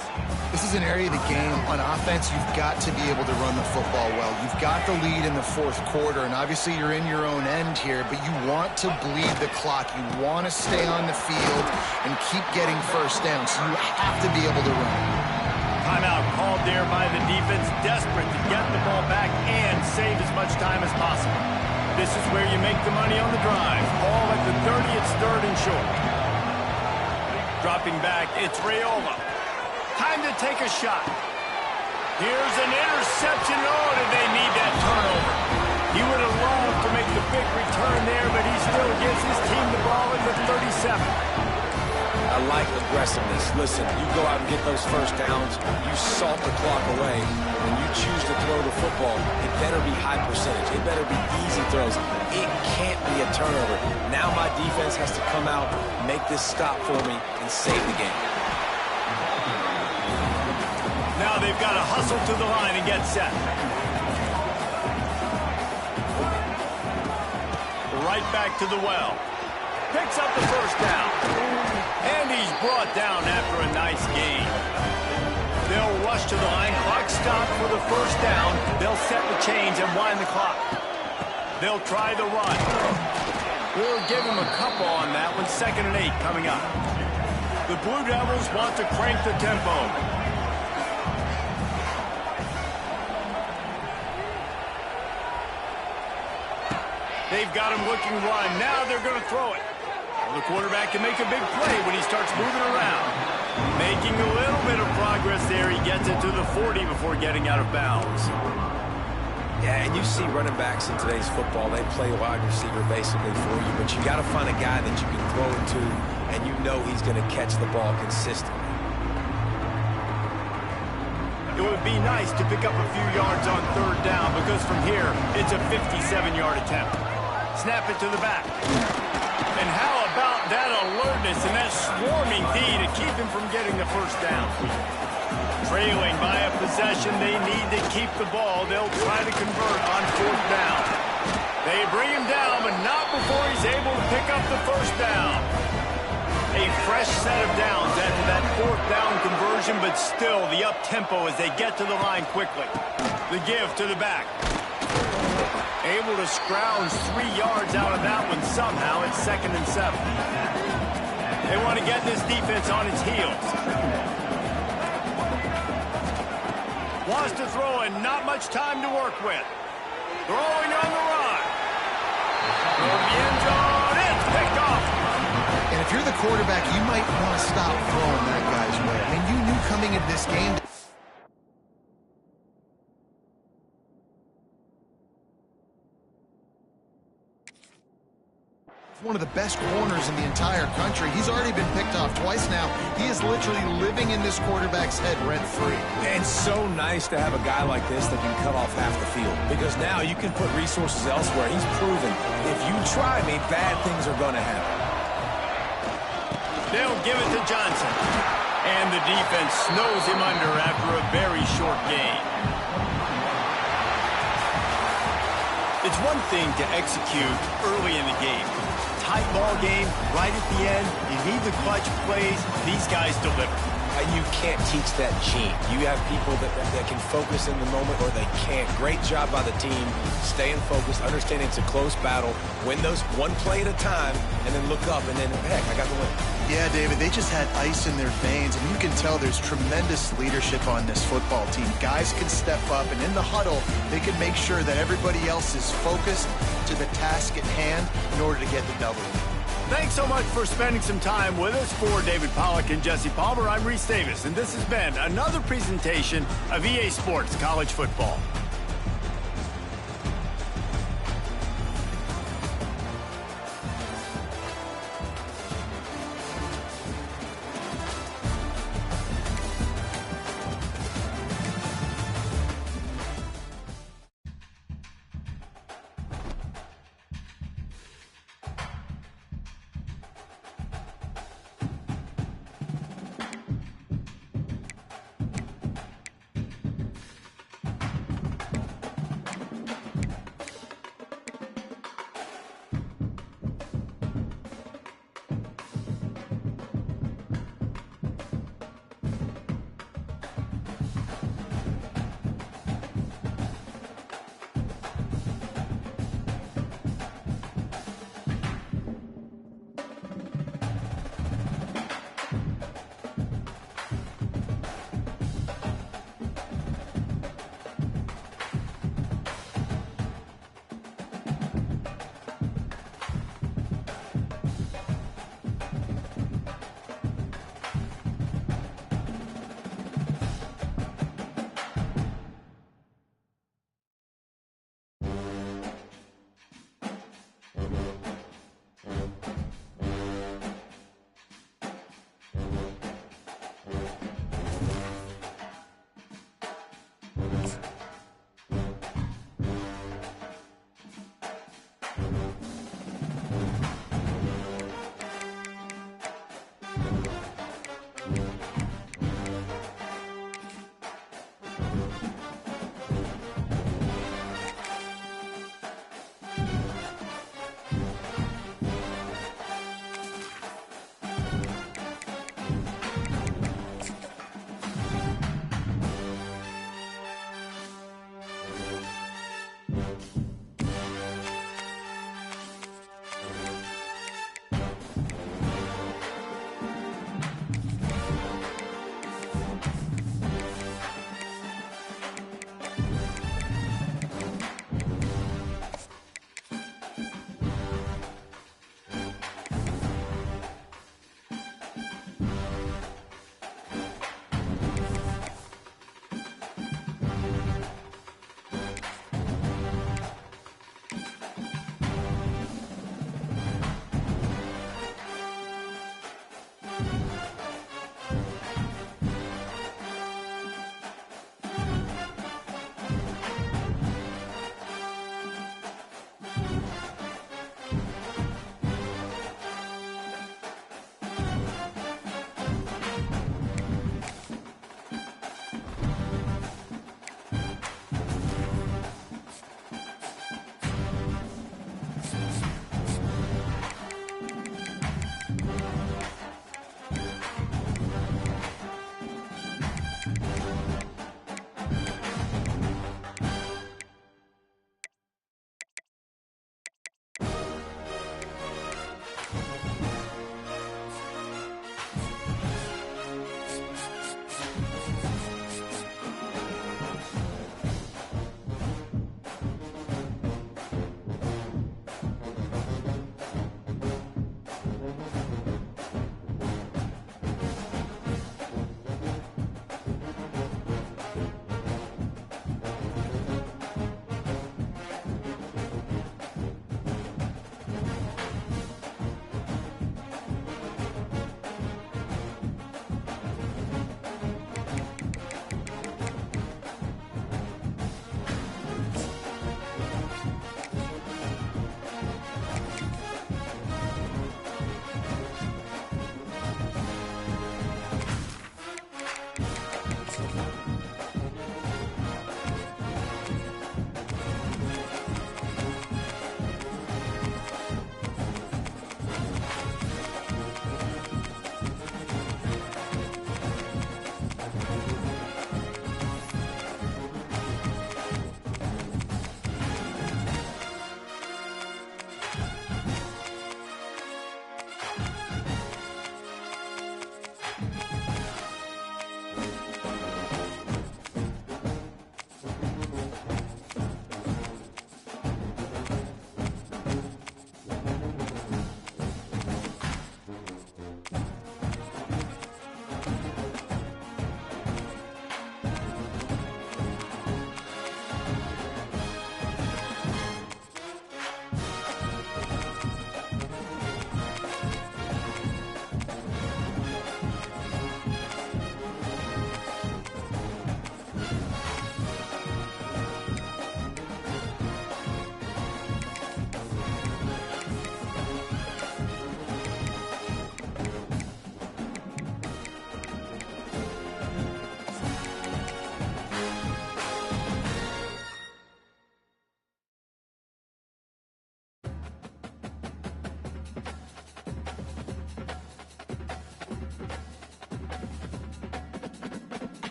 This is an area of the game. On offense, you've got to be able to run the football well. You've got the lead in the 4th quarter, and obviously you're in your own end here, but you want to bleed the clock. You want to stay on the field and keep getting 1st down, so you have to be able to run. Timeout called there by the defense, desperate to get the ball back and save as much time as possible. This is where you make the money on the drive. Ball at the 30, it's 3rd and short. Dropping back, it's Raiola. Time to take a shot. Here's an interception. Oh, did they need that turnover? He would have loved to make the big return there, but he still gives his team the ball at the 37. I like aggressiveness. Listen, you go out and get those 1st downs, you salt the clock away. When you choose to throw the football, it better be high percentage. It better be easy throws. It can't be a turnover. Now my defense has to come out, make this stop for me, and save the game. Now they've got to hustle to the line and get set. Right back to the well. Picks up the 1st down. And he's brought down after a nice gain. They'll rush to the line. Clock stopped for the 1st down. They'll set the chains and wind the clock. They'll try the run. We'll give him a couple on that one. 2nd and 8 coming up. The Blue Devils want to crank the tempo. They've got him looking run. Now they're going to throw it. Well, the quarterback can make a big play when he starts moving around. Making a little bit of progress there. He gets it to the 40 before getting out of bounds. Yeah, and you see running backs in today's football, they play wide receiver basically for you, but you got to find a guy that you can throw it to, and you know he's going to catch the ball consistently. It would be nice to pick up a few yards on third down because from here, it's a 57-yard attempt. Snap it to the back. And how about that alertness and that swarming D to keep him from getting the first down? Trailing by a possession, they need to keep the ball. They'll try to convert on fourth down. They bring him down, but not before he's able to pick up the first down. A fresh set of downs after that fourth down conversion, but still the up-tempo as they get to the line quickly. The give to the back. Able to scrounge 3 yards out of that one somehow. It's 2nd and 7. They want to get this defense on its heels. Wants to throw and not much time to work with. Throwing on the run. Throw the end zone. It's picked off. And if you're the quarterback, you might want to stop throwing that guy's way. I mean, you knew coming into this game. One of the best corners in the entire country. He's already been picked off twice now. He is literally living in this quarterback's head rent-free. And so nice to have a guy like this that can cut off half the field. Because now you can put resources elsewhere. He's proven if you try me, bad things are going to happen. They'll give it to Johnson. And the defense snows him under after a very short gain. It's one thing to execute early in the game. Tight ball game, right at the end. You need the clutch plays. These guys deliver. And you can't teach that gene. You have people that can focus in the moment or they can't. Great job by the team, staying focused, understanding it's a close battle, win those one play at a time, and then look up and then, heck, I got the win. Yeah, David, they just had ice in their veins, and you can tell there's tremendous leadership on this football team. Guys can step up, and in the huddle, they can make sure that everybody else is focused to the task at hand in order to get the W. Thanks so much for spending some time with us. For David Pollack and Jesse Palmer, I'm Reese Davis, and this has been another presentation of EA Sports College Football.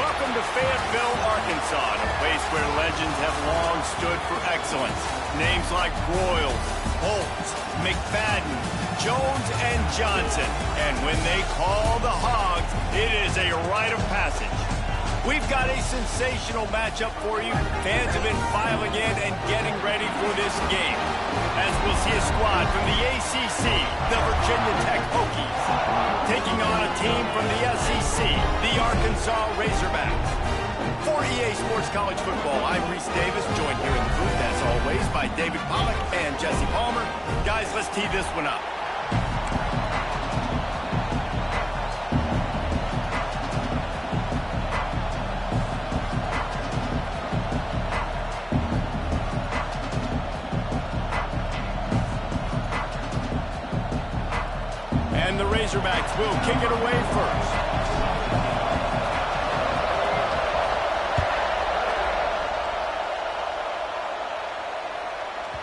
Welcome to Fayetteville, Arkansas, a place where legends have long stood for excellence. Names like Broyles, Holtz, McFadden, Jones, and Johnson. And when they call the Hogs, it is a rite of passage. We've got a sensational matchup for you. Fans have been filing in and getting ready for this game. As we'll see a squad from the ACC, the Virginia Tech Hokies, taking on a team from the SEC, the Arkansas Razorbacks. For EA Sports College Football, I'm Reese Davis, joined here in the booth, as always, by David Pollack and Jesse Palmer. Guys, let's tee this one up. And the Razorbacks will kick it away first.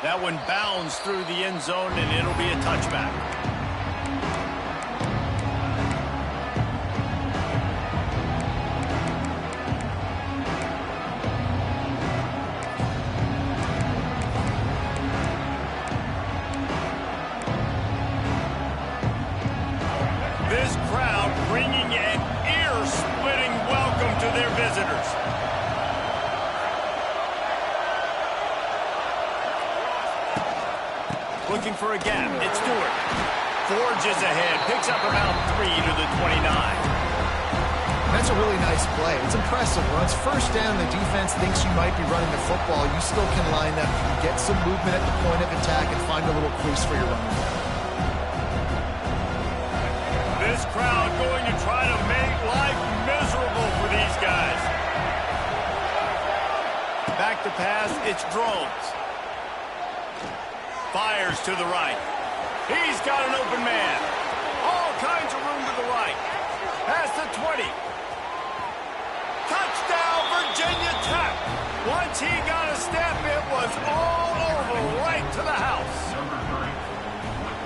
That one bounds through the end zone, and it'll be a touchback. This crowd bringing an ear-splitting welcome to their visitors. Looking for a gap. It's Stewart. Forges ahead. Picks up about 3 to the 29. That's a really nice play. It's impressive. When it's first down, the defense thinks you might be running the football. You still can line up, get some movement at the point of attack, and find a little crease for your running back. This crowd going to try to make life miserable for these guys. Back to pass. It's Drones. Fires to the right. He's got an open man. All kinds of room to the right. Past the 20. Touchdown, Virginia Tech. Once he got a step, it was all over, right to the house.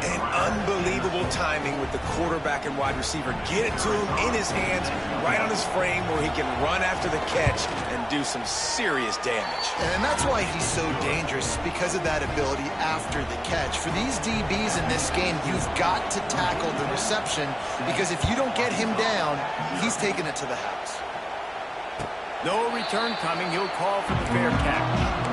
And unbelievable timing with the quarterback and wide receiver. Get it to him in his hands, right on his frame where he can run after the catch and do some serious damage. And that's why he's so dangerous, because of that ability after the catch. For these DBs in this game, you've got to tackle the reception, because if you don't get him down, he's taking it to the house. No return coming. He'll call for the fair catch.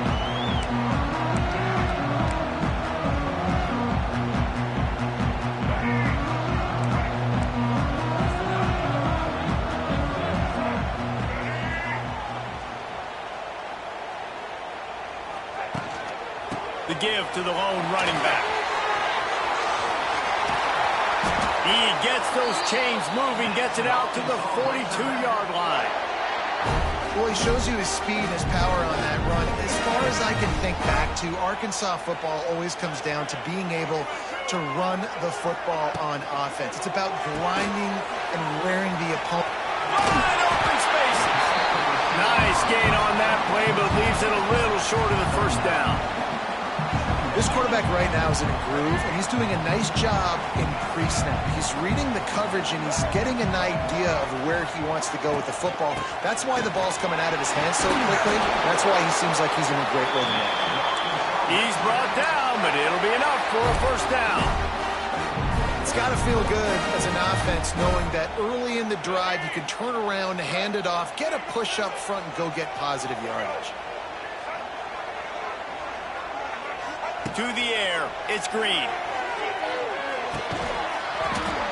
The give to the lone running back. He gets those chains moving, gets it out to the 42-yard line. Well, he shows you his speed and his power on that run. As far as I can think back to, Arkansas football always comes down to being able to run the football on offense. It's about grinding and wearing the opponent. Wide open spaces. Nice gain on that play, but leaves it a little short of the first down. This quarterback right now is in a groove, and he's doing a nice job in pre-snap. He's reading the coverage, and he's getting an idea of where he wants to go with the football. That's why the ball's coming out of his hands so quickly. That's why he seems like he's in a great rhythm. He's brought down, but it'll be enough for a first down. It's got to feel good as an offense knowing that early in the drive you can turn around, hand it off, get a push up front, and go get positive yardage. To the air, it's Green.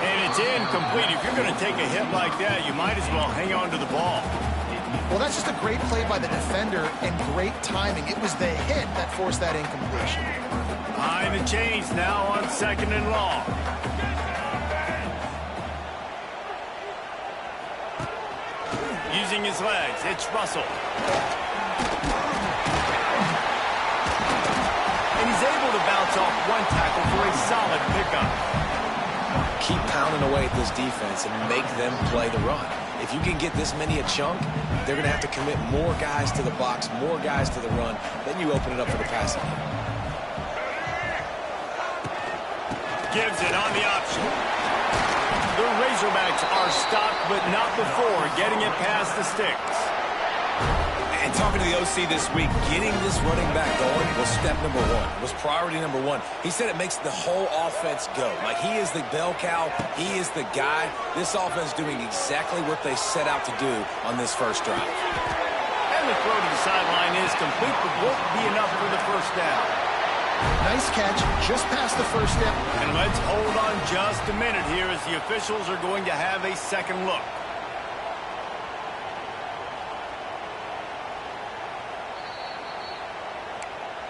And it's incomplete. If you're going to take a hit like that, you might as well hang on to the ball. Well, that's just a great play by the defender and great timing. It was the hit that forced that incompletion. Behind the chains now on 2nd and long. Using his legs, it's Russell. And he's able to bounce off one tackle for a solid pickup. Keep pounding away at this defense and make them play the run. If you can get this many a chunk, they're going to have to commit more guys to the box, more guys to the run. Then you open it up for the passing game. Gives it on the option. The Razorbacks are stopped, but not before getting it past the sticks. And talking to the OC this week, getting this running back going was step number one. Was priority number one. He said it makes the whole offense go. Like, he is the bell cow. He is the guy. This offense doing exactly what they set out to do on this first drive. And the throw to the sideline is complete, but won't be enough for the first down. Nice catch, just past the first step. And let's hold on just a minute here as the officials are going to have a second look.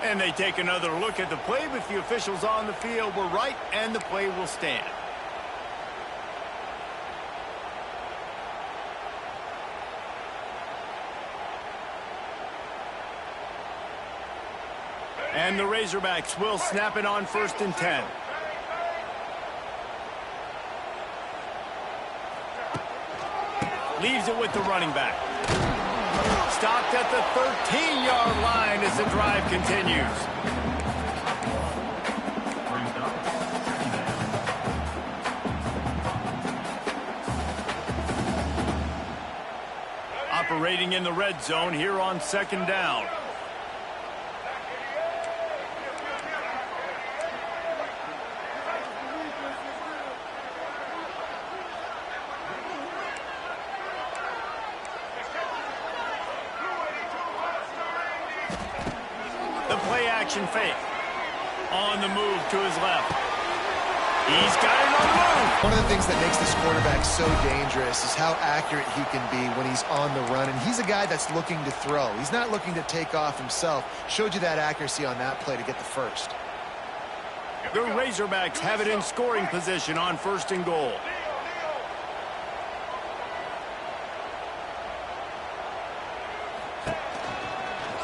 And they take another look at the play, but the officials on the field were right, and the play will stand. And the Razorbacks will snap it on 1st and 10. Leaves it with the running back. Stopped at the 13-yard line as the drive continues. Operating in the red zone here on 2nd down. Action fake. On the move to his left. He's got it on the move. One of the things that makes this quarterback so dangerous is how accurate he can be when he's on the run. And he's a guy that's looking to throw. He's not looking to take off himself. Showed you that accuracy on that play to get the first. The Razorbacks have it in scoring position on 1st and goal.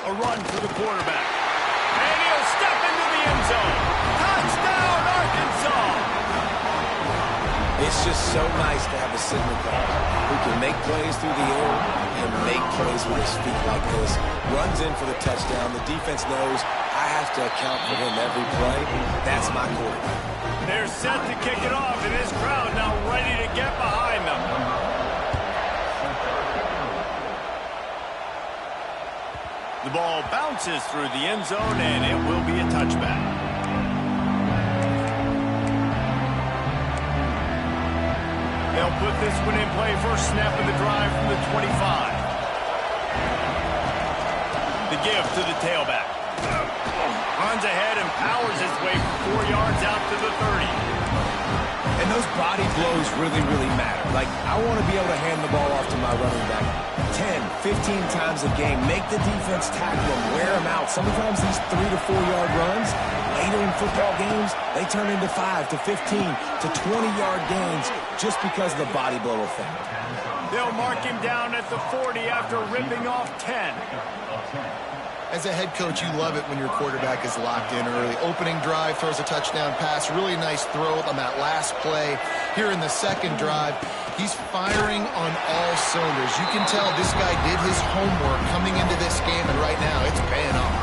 A run for the quarterback. And he'll step into the end zone. Touchdown, Arkansas! It's just so nice to have a signal caller who can make plays through the air and make plays with his feet like this. Runs in for the touchdown. The defense knows I have to account for him every play. That's my quarterback. They're set to kick it off, and this crowd now ready to get behind them. The ball bounces through the end zone, and it will be a touchback. They'll put this one in play. First snap of the drive from the 25. The give to the tailback. Runs ahead and powers his way for 4 yards out to the 30. And those body blows really, really matter. Like, I want to be able to hand the ball off to my running back 10, 15 times a game. Make the defense tackle him, wear him out. Sometimes these 3 to 4 yard runs, later in football games, they turn into 5 to 15 to 20-yard gains just because of the body blow effect. They'll mark him down at the 40 after ripping off 10. As a head coach, you love it when your quarterback is locked in early. Opening drive, throws a touchdown pass. Really nice throw on that last play. Here in the second drive, he's firing on all cylinders. You can tell this guy did his homework coming into this game, and right now it's paying off.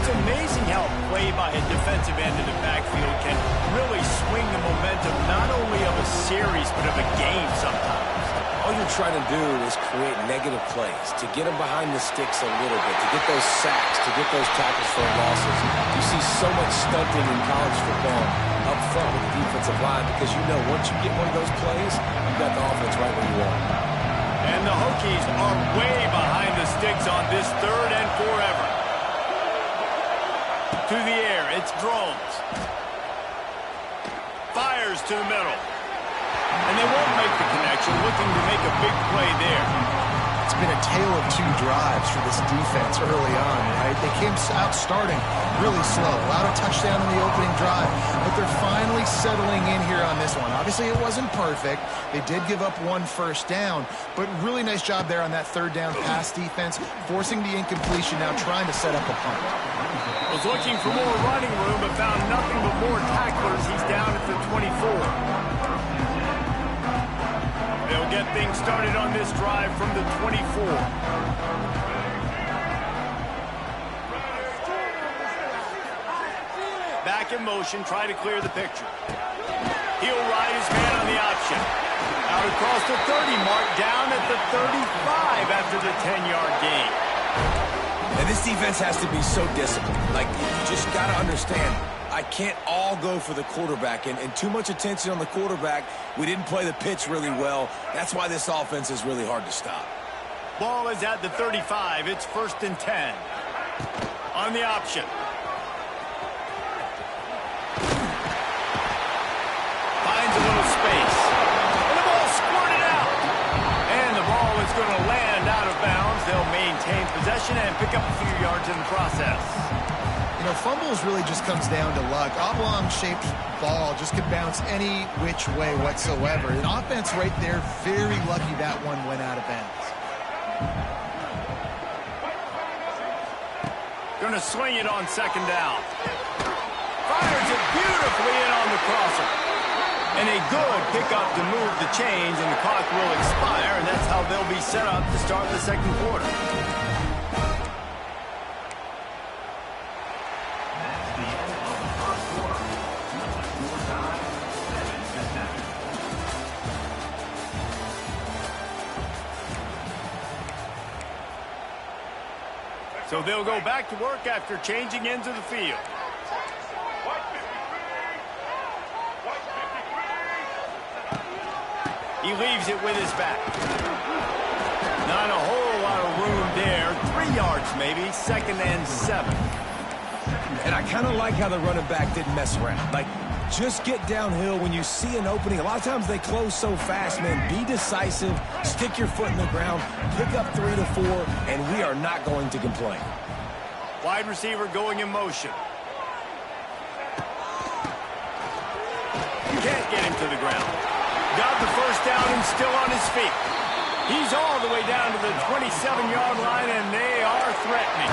It's amazing how a play by a defensive end in the backfield can really swing the momentum not only of a series but of a game sometimes. All you're trying to do is create negative plays, to get them behind the sticks a little bit, to get those sacks, to get those tackles for losses. You see so much stunting in college football up front with the defensive line because you know once you get one of those plays, you've got the offense right where you want. And the Hokies are way behind the sticks on this 3rd and forever. To the air, it's Drones. Fires to the middle. And they won't make the connection, looking to make a big play there. It's been a tale of 2 drives for this defense early on, right? They came out starting really slow. Allowed a touchdown in the opening drive, but they're finally settling in here on this one. Obviously, it wasn't perfect. They did give up 1 first down, but really nice job there on that 3rd down pass defense, forcing the incompletion, now trying to set up a punt. Was looking for more running room, but found nothing but more tacklers. He's down at the 24. They'll get things started on this drive from the 24. Back in motion, try to clear the picture. He'll ride his man on the option. Out across the 30 mark, down at the 35 after the 10-yard gain. And this defense has to be so disciplined. Like, you just got to understand, I can't all go for the quarterback. And too much attention on the quarterback. We didn't play the pitch really well. That's why this offense is really hard to stop. Ball is at the 35. It's 1st and 10. On the option. Finds a little space. And the ball squirted out. And the ball is going to land out of bounds. They'll maintain possession and pick up a few yards in the process. You know, fumbles really just comes down to luck. Oblong-shaped ball just could bounce any which way whatsoever. An offense right there, very lucky that one went out of bounds. Going to swing it on 2nd down. Fires it beautifully in on the crosser. And a good pickup to move the chains, and the clock will expire, and that's how they'll be set up to start the 2nd quarter. That's the end of the first quarter. Score time, 7-7. So they'll go back to work after changing into the field. He leaves it with his back. Not a whole lot of room there. 3 yards maybe. 2nd and 7. And I kind of like how the running back didn't mess around. Like, just get downhill when you see an opening. A lot of times they close so fast, man. Be decisive. Stick your foot in the ground. Pick up 3 to 4, and we are not going to complain. Wide receiver going in motion. Can't get him to the ground. Got the 1st down and still on his feet. He's all the way down to the 27-yard line, and they are threatening.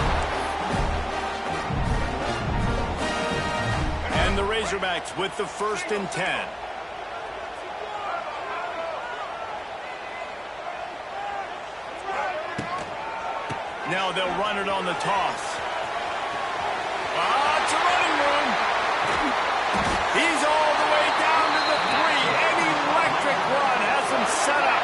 And the Razorbacks with the 1st and 10. Now they'll run it on the toss. It's a running room. He's all the way down to the 3. An electric run has him set up.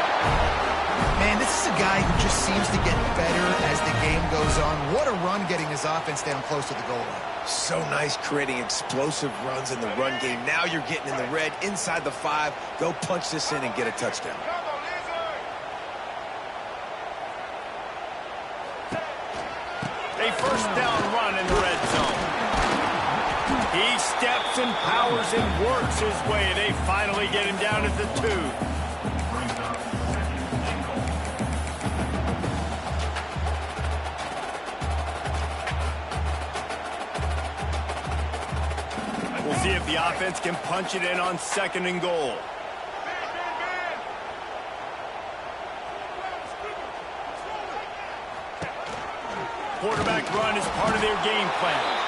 Man, this is a guy who just seems to get better as the game goes on. What a run getting his offense down close to the goal line. So nice creating explosive runs in the run game. Now you're getting in the red inside the 5. Go punch this in and get a touchdown. A 1st down run in the red zone. He steps and powers and works his way. They finally get him down at the 2. Brings up 2nd and goal. We'll see if the offense can punch it in on 2nd and goal. Quarterback run is part of their game plan.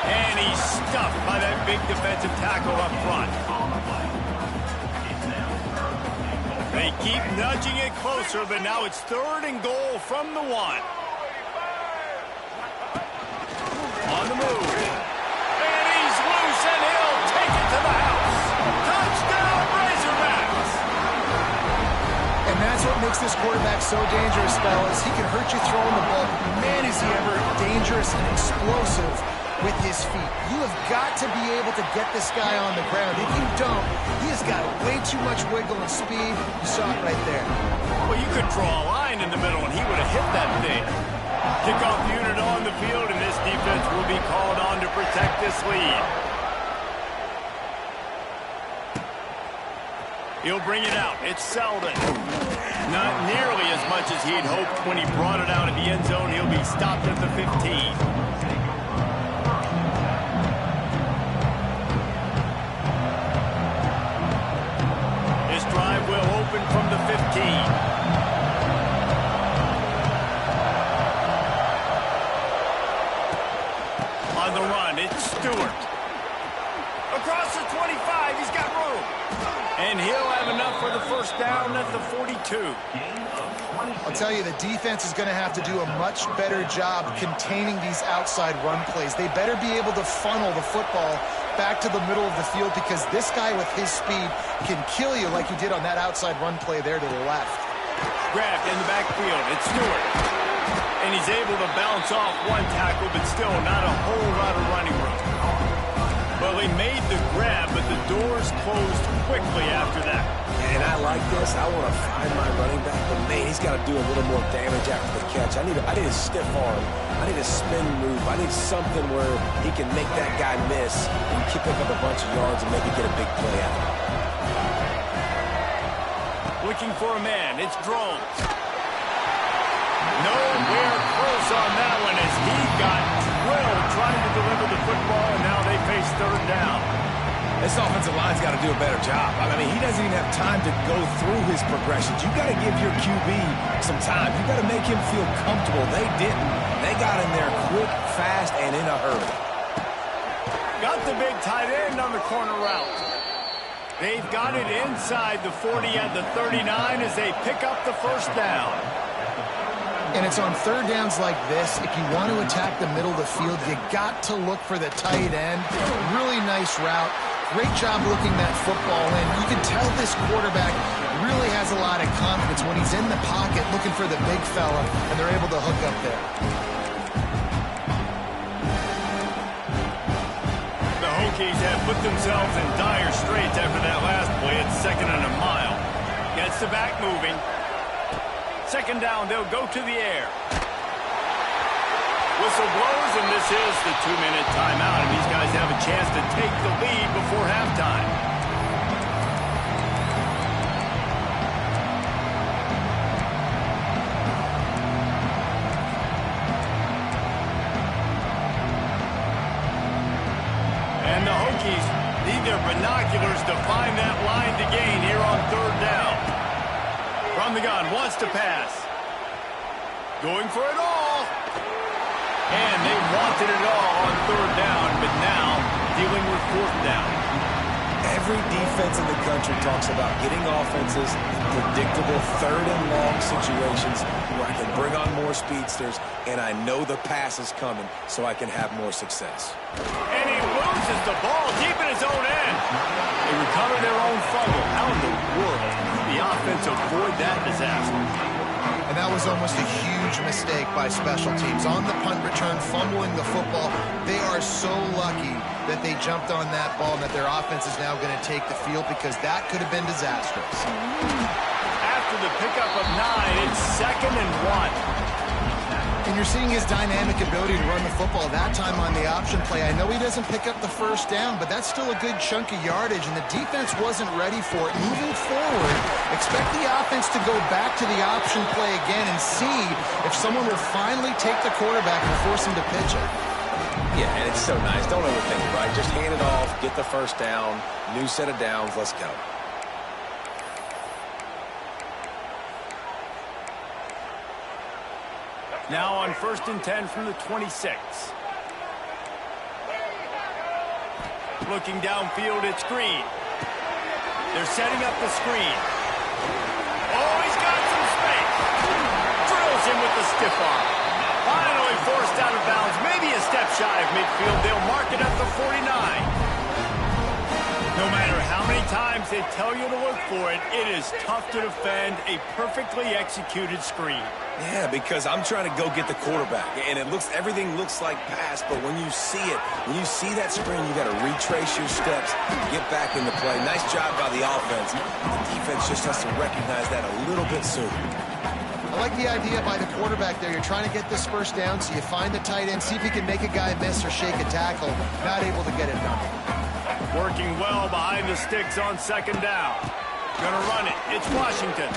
And he's stuffed by that big defensive tackle up front. They keep nudging it closer, but now it's 3rd and goal from the 1. On the move. And he's loose, and he'll take it to the house. Touchdown, Razorbacks! And that's what makes this quarterback so dangerous, fellas. He can hurt you throwing the ball. Man, is he ever dangerous and explosive with his feet. You have got to be able to get this guy on the ground. If you don't, he has got way too much wiggle and speed. You saw it right there. Well, you could draw a line in the middle, and he would have hit that thing. Kickoff unit on the field, and this defense will be called on to protect this lead. He'll bring it out. It's Selden. Not nearly as much as he'd hoped when he brought it out of the end zone. He'll be stopped at the 15. Drive will open from the 15. On the run, it's Stewart. Across the 25, he's got room. And he'll have enough for the 1st down at the 42. Gain of I'll tell you, the defense is going to have to do a much better job containing these outside run plays. They better be able to funnel the football back to the middle of the field, because this guy with his speed can kill you like he did on that outside run play there to the left. Grabbed in the backfield. It's Stewart. And he's able to bounce off one tackle, but still not a whole lot of running room. Well, he made the grab, but the doors closed quickly after that. And I like this. I want to find my running back, but man, he's got to do a little more damage after the catch. I need a stiff arm. I need a spin move. I need something where he can make that guy miss and pick up a bunch of yards and maybe get a big play out of it. Looking for a man. It's Drones. Nowhere close on that one as he got drilled trying to deliver the football, and now they face third down. This offensive line's got to do a better job. I mean, he doesn't even have time to go through his progressions. You got to give your QB some time. You got to make him feel comfortable. They didn't. They got in there quick, fast, and in a hurry. Got the big tight end on the corner route. They've got it inside the 40 at the 39 as they pick up the first down. And it's on third downs like this. If you want to attack the middle of the field, you got to look for the tight end. Really nice route. Great job looking that football in. You can tell this quarterback really has a lot of confidence when he's in the pocket looking for the big fella, and they're able to hook up there. The Hokies have put themselves in dire straits after that last play. It's 2nd and a mile. Gets the back moving. 2nd down, they'll go to the air. Whistle blows, and this is the 2-minute timeout, and these guys have a chance to take the lead before halftime. And the Hokies need their binoculars to find that line to gain here on third down. From the gun, wants to pass. Going for it all. And they wanted it all on third down, but now dealing with 4th down. Every defense in the country talks about getting offenses in predictable 3rd and long situations where I can bring on more speedsters and I know the pass is coming so I can have more success. And he loses the ball deep in his own end. They recover their own fumble. How in the world did the offense avoid that disaster? And that was almost a huge mistake by special teams. On the punt return, fumbling the football. They are so lucky that they jumped on that ball and that their offense is now going to take the field, because that could have been disastrous. After the pickup of 9, it's 2nd and 1. And you're seeing his dynamic ability to run the football that time on the option play. I know he doesn't pick up the first down, but that's still a good chunk of yardage, and the defense wasn't ready for it. Moving forward, expect the offense to go back to the option play again and see if someone will finally take the quarterback and force him to pitch it. Yeah, and it's so nice. Don't overthink it, right? Just hand it off, get the first down, new set of downs, let's go. Now on 1st and 10 from the 26. Looking downfield, it's Green. They're setting up the screen. Oh, he's got some space. Drills him with the stiff arm. Finally forced out of bounds. Maybe a step shy of midfield. They'll mark it at the 49. No matter how many times they tell you to look for it, it is tough to defend a perfectly executed screen. Yeah, because I'm trying to go get the quarterback, and everything looks like pass, but when you see it, when you see that screen, you got to retrace your steps, get back into play. Nice job by the offense. The defense just has to recognize that a little bit sooner. I like the idea by the quarterback there. You're trying to get this first down, so you find the tight end, see if he can make a guy miss or shake a tackle. Not able to get it done. Working well behind the sticks on 2nd down. Gonna run it. It's Washington.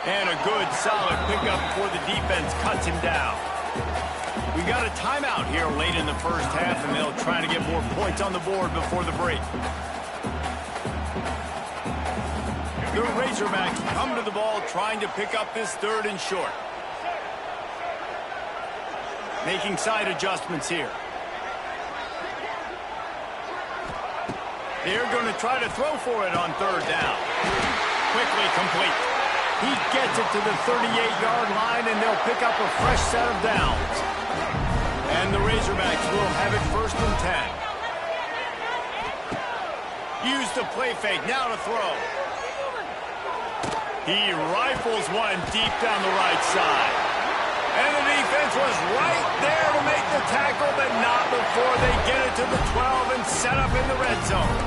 And a good, solid pickup before the defense cuts him down. We got a timeout here late in the first half, and they'll try to get more points on the board before the break. The Razorbacks come to the ball trying to pick up this 3rd and short. Making side adjustments here. They're going to try to throw for it on 3rd down. Quickly complete. He gets it to the 38-yard line, and they'll pick up a fresh set of downs. And the Razorbacks will have it 1st and 10. Use the play fake, now to throw. He rifles one deep down the right side. And the defense was right there to make the tackle, but not before they get it to the 12 and set up in the red zone.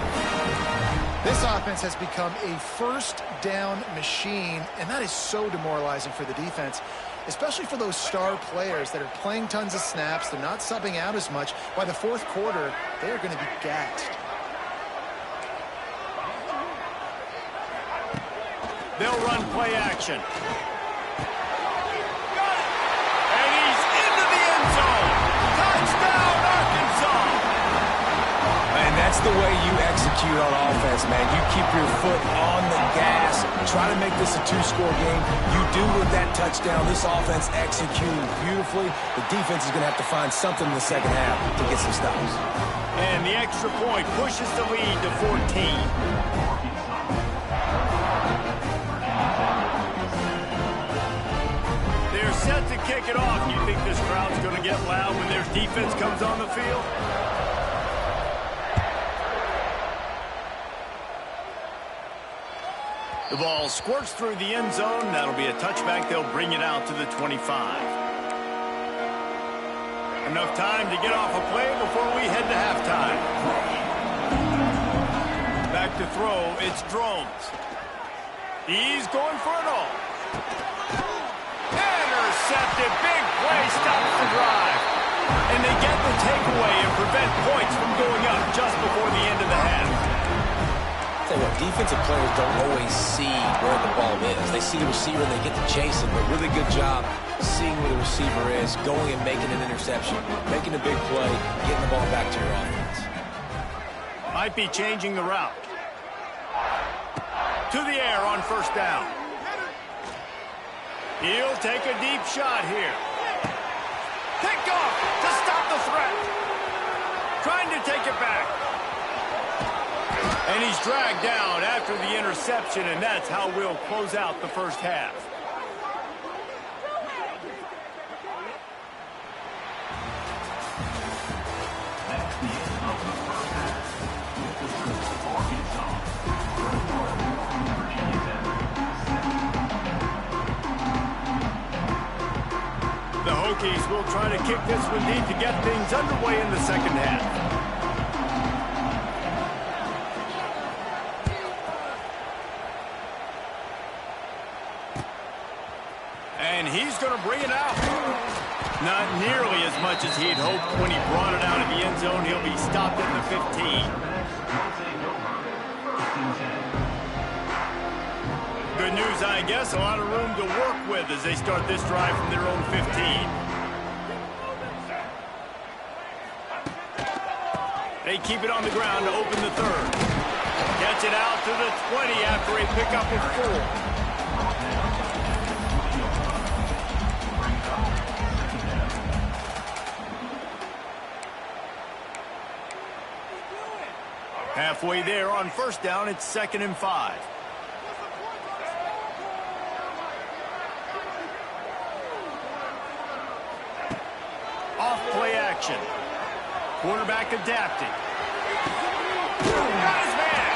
This offense has become a first down machine, and that is so demoralizing for the defense, especially for those star players that are playing tons of snaps. They're not subbing out as much. By the 4th quarter, they are going to be gassed. They'll run play action. Got it! And he's into the end zone. Touchdown, Arkansas! And that's the way you execute on offense, man. You keep your foot on the gas, try to make this a 2-score game. You do with that touchdown. This offense executing beautifully. The defense is going to have to find something in the second half to get some stops. And the extra point pushes the lead to 14. They're set to kick it off. You think this crowd's going to get loud when their defense comes on the field? The ball squirts through the end zone. That'll be a touchback. They'll bring it out to the 25. Enough time to get off a play before we head to halftime. Back to throw. It's Drones. He's going for it all. Intercepted. Big play. Stops the drive. And they get the takeaway and prevent points from going up just before the end of the half. Tell you what, defensive players don't always see where the ball is. They see the receiver and they get to chase him, but really good job seeing where the receiver is, going and making an interception, making a big play, getting the ball back to your offense. Might be changing the route. To the air on 1st down. He'll take a deep shot here. Picked off to stop the threat. Trying to take it back. And he's dragged down after the interception, and that's how we'll close out the 1st half. That's the end of the 1st half. This is Arkansas. Virginia Tech, 7. The Hokies will try to kick this one deep to get things underway in the 2nd half. And he's going to bring it out. Not nearly as much as he'd hoped when he brought it out of the end zone. He'll be stopped at the 15. Good news, I guess. A lot of room to work with as they start this drive from their own 15. They keep it on the ground to open the 3rd. Gets it out to the 20 after a pickup of 4. Halfway there on 1st down, it's 2nd and 5. Off play action. Quarterback adapting. Got his man.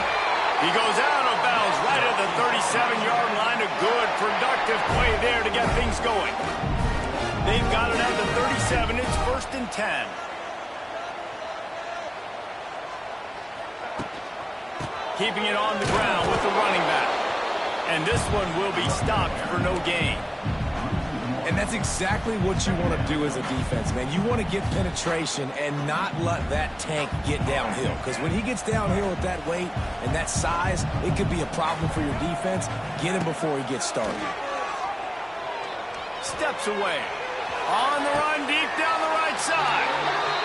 He goes out of bounds right at the 37-yard line. A good, productive play there to get things going. They've got it at the 37. It's 1st and 10. Keeping it on the ground with the running back. And this one will be stopped for no gain. And that's exactly what you want to do as a defense, man. You want to get penetration and not let that tank get downhill. Because when he gets downhill at that weight and that size, it could be a problem for your defense. Get him before he gets started. Steps away. On the run deep down the right side.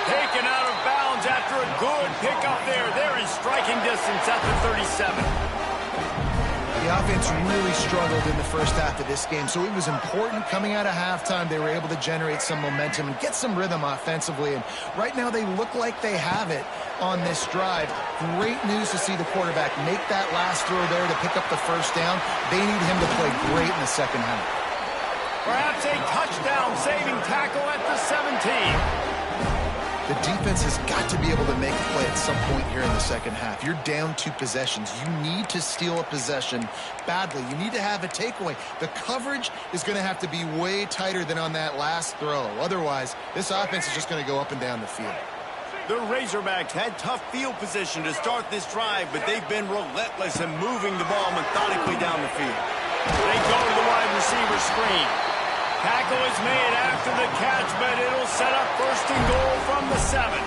Taken out of bounds after a good pickup there. They're in striking distance at the 37. The offense really struggled in the 1st half of this game, so it was important coming out of halftime. They were able to generate some momentum and get some rhythm offensively, and right now they look like they have it. on this drive. Great news to see the quarterback make that last throw there to pick up the first down. They need him to play great in the second half. Perhaps a touchdown-saving tackle at the 17. The defense has got to be able to make a play at some point here in the second half. You're down 2 possessions. You need to steal a possession badly. You need to have a takeaway. The coverage is going to have to be way tighter than on that last throw. Otherwise, this offense is just going to go up and down the field. The Razorbacks had tough field position to start this drive, but they've been relentless in moving the ball methodically down the field. They go to the wide receiver screen. Tackle is made after the catch, but it'll set up 1st and goal from the 7.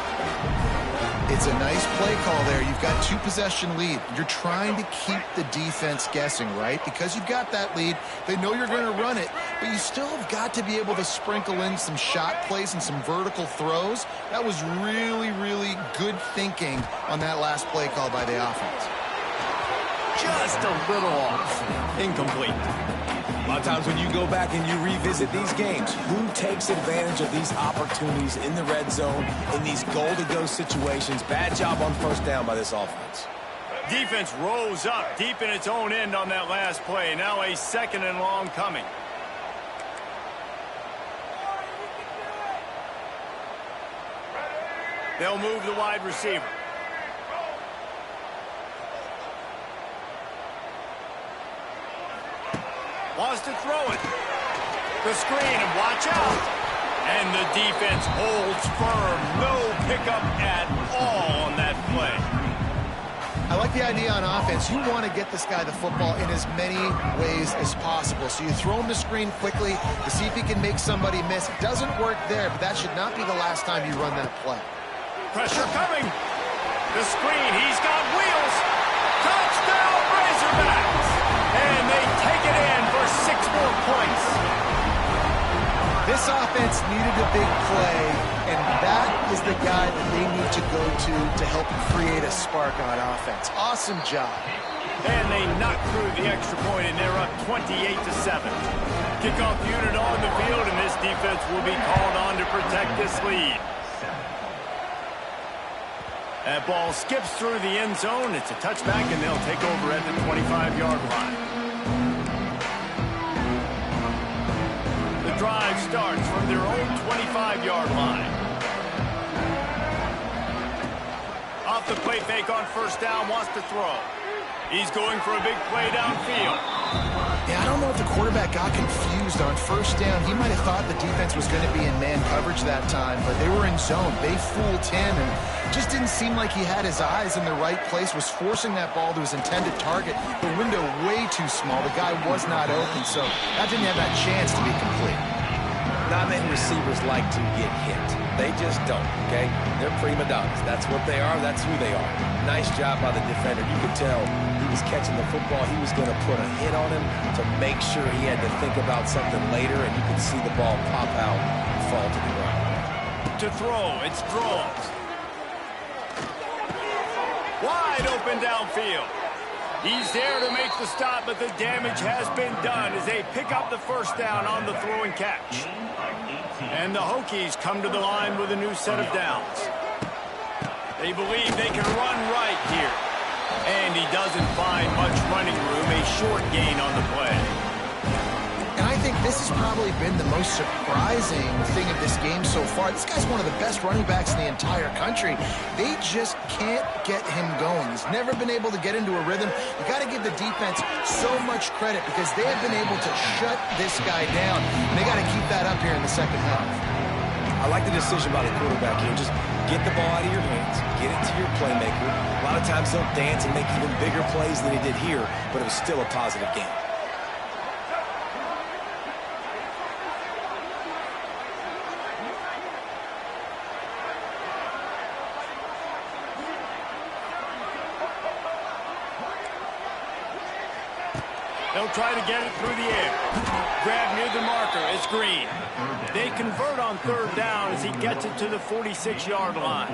It's a nice play call there. You've got 2 possession lead. You're trying to keep the defense guessing, right? Because you've got that lead, they know you're going to run it, but you still have got to be able to sprinkle in some shot plays and some vertical throws. That was really, really good thinking on that last play call by the offense. Just a little off. Incomplete. A lot of times when you go back and you revisit these games, who takes advantage of these opportunities in the red zone, in these goal-to-go situations? Bad job on 1st down by this offense. Defense rose up deep in its own end on that last play. Now a 2nd and long coming. They'll move the wide receiver. Wants to throw it. The screen, and watch out. And the defense holds firm. No pickup at all on that play. I like the idea on offense. You want to get this guy the football in as many ways as possible. So you throw him the screen quickly to see if he can make somebody miss. It doesn't work there, but that should not be the last time you run that play. Pressure coming. The screen, he's got wheels. Touchdown, Razorbacks. And they take it in for 6 more points. This offense needed a big play, and that is the guy that they need to go to help create a spark on offense. Awesome job. And they knock through the extra point, and they're up 28-7. Kickoff unit on the field, and this defense will be called on to protect this lead. That ball skips through the end zone. It's a touchback, and they'll take over at the 25-yard line. The drive starts from their own 25-yard line. Off the play fake on 1st down, wants to throw. He's going for a big play downfield. Yeah, I don't know if the quarterback got confused on 1st down. He might have thought the defense was going to be in man coverage that time, but they were in zone. They fooled him, and just didn't seem like he had his eyes in the right place, was forcing that ball to his intended target. The window way too small. The guy was not open, so that didn't have that chance to be complete. Not many receivers like to get hit. They just don't, okay? They're prima donnas. That's what they are. That's who they are. Nice job by the defender. You could tell he was catching the football. He was going to put a hit on him to make sure he had to think about something later, and you could see the ball pop out and fall to the ground. To throw, it's Strauss. Wide open downfield. He's there to make the stop, but the damage has been done as they pick up the 1st down on the throw and catch. And the Hokies come to the line with a new set of downs. They believe they can run right here. And he doesn't find much running room, a short gain on the play. And I think this has probably been the most surprising thing of this game so far. This guy's one of the best running backs in the entire country. They just can't get him going. He's never been able to get into a rhythm. You got to give the defense so much credit because they have been able to shut this guy down. And they got to keep that up here in the second half. I like the decision by the quarterback here. Just get the ball out of your hands. Get it to your playmaker. A lot of times they'll dance and make even bigger plays than he did here, but it was still a positive game. They'll try to get it through the air. Grab near the marker. It's Green. They convert on 3rd down as he gets it to the 46-yard line.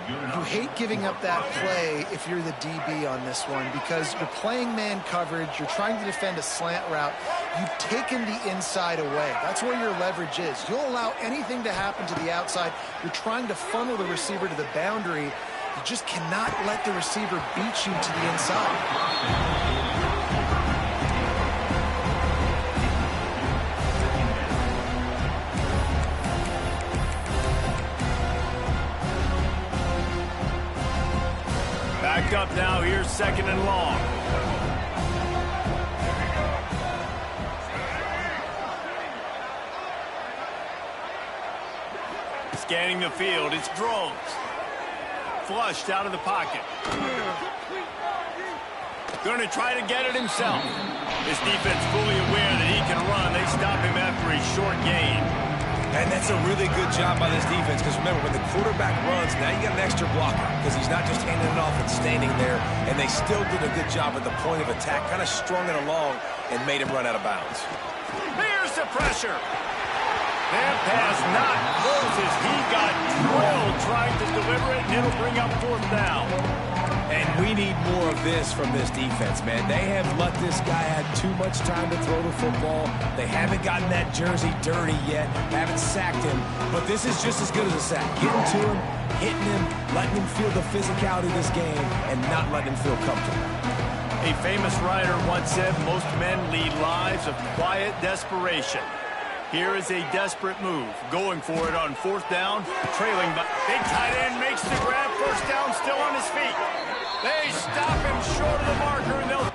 You hate giving up that play if you're the DB on this one because you're playing man coverage, you're trying to defend a slant route, you've taken the inside away. That's where your leverage is. You'll allow anything to happen to the outside. You're trying to funnel the receiver to the boundary. You just cannot let the receiver beat you to the inside. Backed up now, here's 2nd and long. Scanning the field, it's Drones. Flushed out of the pocket. Going to try to get it himself. This defense fully aware that he can run. They stop him after a short gain. And that's a really good job by this defense, because remember, when the quarterback runs, now you got an extra blocker, because he's not just handing it off and standing there, and they still did a good job at the point of attack, kind of strung it along and made him run out of bounds. Here's the pressure. That pass not close as he got drilled trying to deliver it, and it'll bring up 4th down. And we need more of this from this defense, man. They have let this guy have too much time to throw the football. They haven't gotten that jersey dirty yet, haven't sacked him. But this is just as good as a sack. Getting to him, hitting him, letting him feel the physicality of this game, and not letting him feel comfortable. A famous writer once said, most men lead lives of quiet desperation. Here is a desperate move. Going for it on 4th down, trailing by... Big tight end makes the grab, 1st down, still on his feet. They stop him short of the marker, and they'll...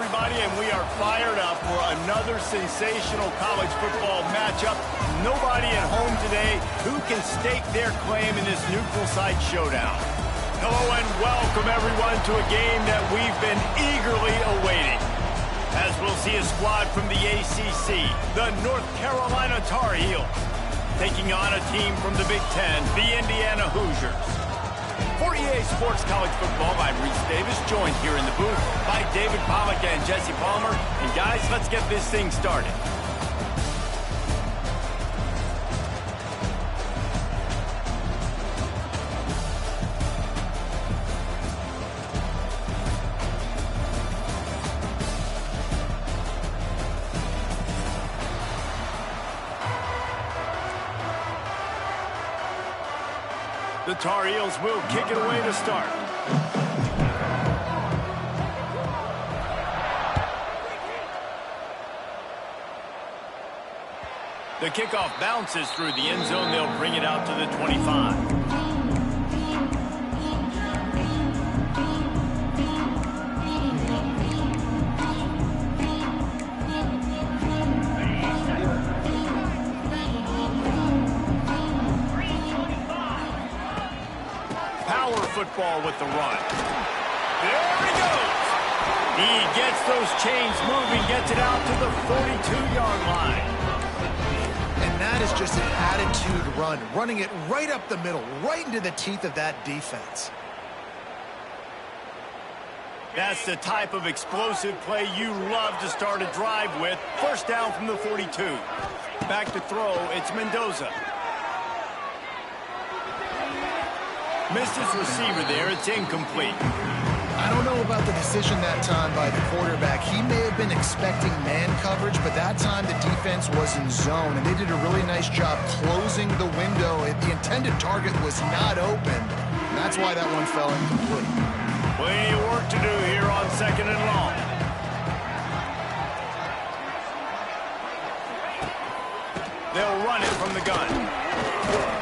everybody, and we are fired up for another sensational college football matchup. Nobody at home today who can stake their claim in this neutral site showdown. Hello and welcome, everyone, to a game that we've been eagerly awaiting. As we'll see a squad from the ACC, the North Carolina Tar Heels, taking on a team from the Big Ten, the Indiana Hoosiers. For EA Sports College Football, I'm Reese Davis, joined here in the booth by David Pollack and Jesse Palmer. And guys, let's get this thing started. The Tar Heels will kick it away to start. The kickoff bounces through the end zone. They'll bring it out to the 25. Football with the run. There he goes. He gets those chains moving, gets it out to the 42-yard line. And that is just an attitude run, running it right up the middle, right into the teeth of that defense. That's the type of explosive play you love to start a drive with. First down from the 42. Back to throw, it's Mendoza. Missed his receiver there. It's incomplete. I don't know about the decision that time by the quarterback. He may have been expecting man coverage, but that time the defense was in zone, and they did a really nice job closing the window. The intended target was not open. And that's why that one fell incomplete. Plenty of work to do here on 2nd and long. They'll run it from the gun.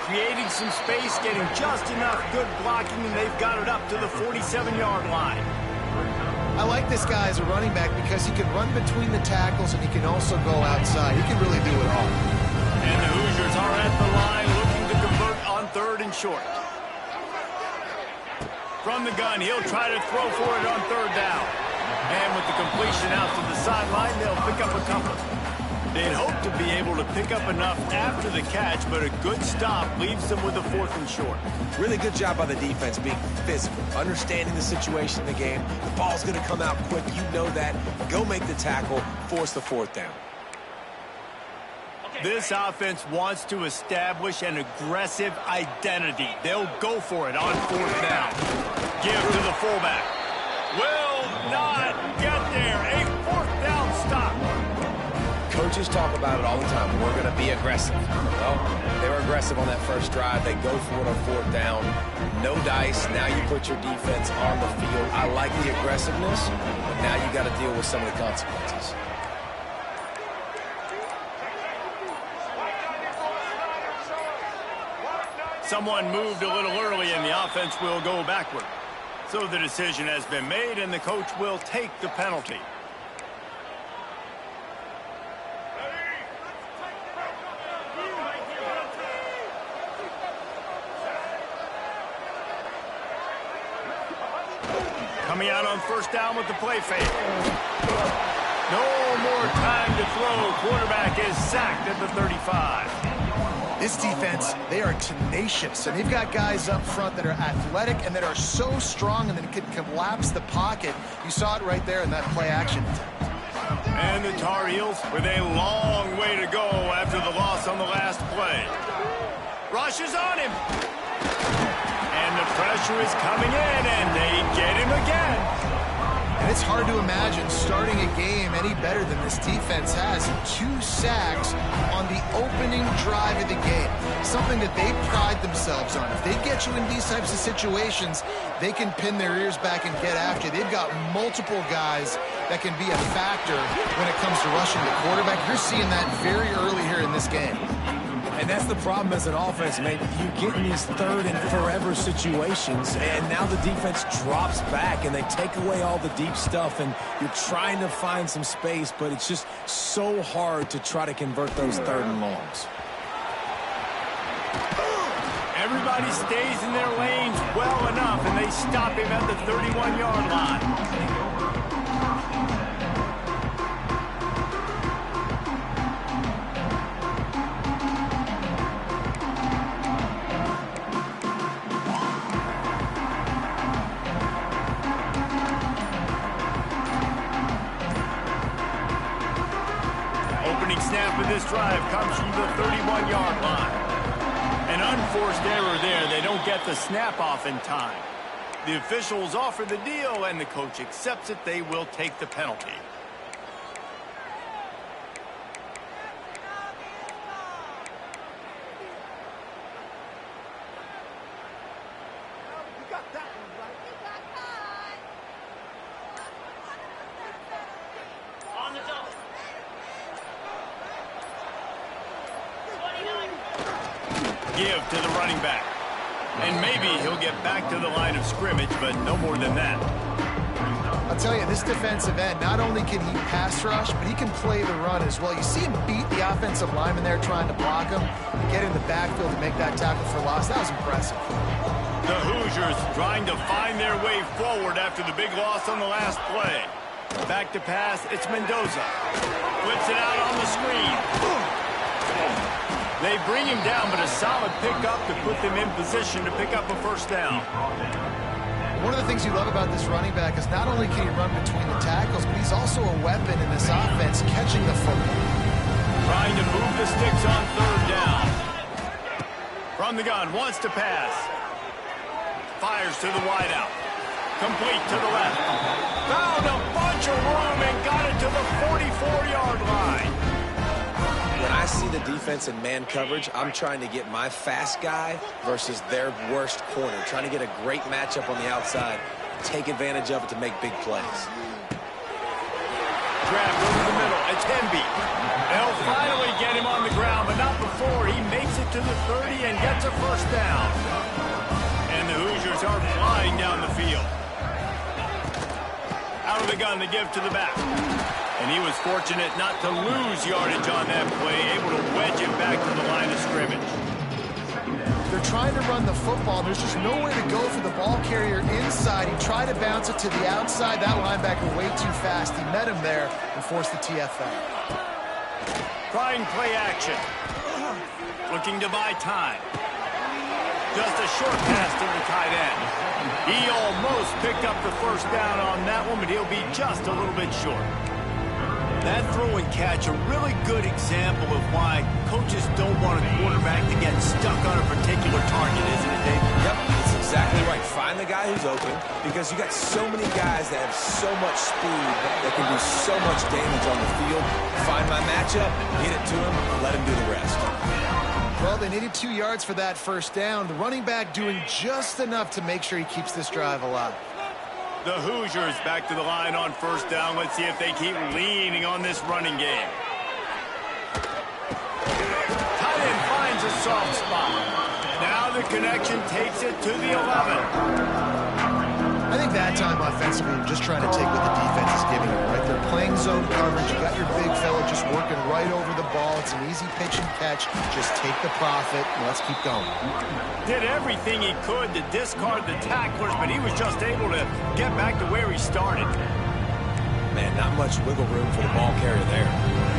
Creating some space, getting just enough good blocking, and they've got it up to the 47-yard line. I like this guy as a running back because he can run between the tackles and he can also go outside. He can really do it all. And the Hoosiers are at the line looking to convert on 3rd and short. From the gun, he'll try to throw for it on 3rd down. And with the completion out to the sideline, they'll pick up a couple. They'd hope to be able to pick up enough after the catch, but a good stop leaves them with a 4th and short. Really good job by the defense being physical, understanding the situation in the game. The ball's going to come out quick. You know that. Go make the tackle, force the 4th down. This offense wants to establish an aggressive identity. They'll go for it on 4th down. Give to the fullback. Will not get there. A 4th down stop. Coaches talk about it all the time. We're going to be aggressive. Well, they were aggressive on that first drive. They go for it on 4th down. No dice. Now you put your defense on the field. I like the aggressiveness, but now you got to deal with some of the consequences. Someone moved a little early, and the offense will go backward. So the decision has been made, and the coach will take the penalty. Coming out on 1st down with the play fake. No more time to throw. Quarterback is sacked at the 35. This defense, they are tenacious, and they've got guys up front that are athletic and that are so strong and that can collapse the pocket. You saw it right there in that play action. And the Tar Heels with a long way to go after the loss on the last play. Rush is on him. And the pressure is coming in, and they get him again. And it's hard to imagine starting a game any better than this defense has. 2 sacks on the opening drive of the game. Something that they pride themselves on. If they get you in these types of situations, they can pin their ears back and get after you. They've got multiple guys that can be a factor when it comes to rushing the quarterback. You're seeing that very early here in this game. And that's the problem as an offense, man. You get in these third and forever situations, and now the defense drops back, and they take away all the deep stuff, and you're trying to find some space, but it's just so hard to try to convert those third and longs. Everybody stays in their lanes well enough, and they stop him at the 31-yard line. Opening snap of this drive comes from the 31-yard line. An unforced error there. They don't get the snap off in time. The officials offer the deal, and the coach accepts it. They will take the penalty. Give to the running back. And maybe he'll get back to the line of scrimmage, but no more than that. I'll tell you, this defensive end, not only can he pass rush, but he can play the run as well. You see him beat the offensive lineman there trying to block him and get in the backfield to make that tackle for loss. That was impressive. The Hoosiers trying to find their way forward after the big loss on the last play. Back to pass, it's Mendoza. Flips it out on the screen. They bring him down, but a solid pickup to put them in position to pick up a first down. One of the things you love about this running back is not only can he run between the tackles, but he's also a weapon in this offense, catching the football. Trying to move the sticks on third down. From the gun, wants to pass. Fires to the wideout. Complete to the left. Found a bunch of room and got it to the 44-yard line. When I see the defense in man coverage, I'm trying to get my fast guy versus their worst corner, trying to get a great matchup on the outside, take advantage of it to make big plays. Grabbed over the middle. It's Hemby. They'll finally get him on the ground, but not before he makes it to the 30 and gets a first down. And the Hoosiers are flying down the field. Out of the gun, they give to the back. And he was fortunate not to lose yardage on that play, able to wedge it back to the line of scrimmage. They're trying to run the football. There's just nowhere to go for the ball carrier inside. He tried to bounce it to the outside. That linebacker way too fast. He met him there and forced the TFL. Trying play action. Looking to buy time. Just a short pass to the tight end. He almost picked up the first down on that one, but he'll be just a little bit short. That throw and catch, a really good example of why coaches don't want a quarterback to get stuck on a particular target, isn't it, Dave? Yep, that's exactly right. Find the guy who's open, because you got so many guys that have so much speed that can do so much damage on the field. Find my matchup, get it to him, let him do the rest. Well, they needed 2 yards for that first down. The running back doing just enough to make sure he keeps this drive alive. The Hoosiers back to the line on first down. Let's see if they keep leaning on this running game. Tight end finds a soft spot. Now the connection takes it to the 11. I think that time offensively, you're just trying to take what the defense is giving you, right? They're playing zone coverage. You got your big fella just working right over the ball. It's an easy pitch and catch. Just take the profit and let's keep going. Did everything he could to discard the tacklers, but he was just able to get back to where he started. Man, not much wiggle room for the ball carrier there.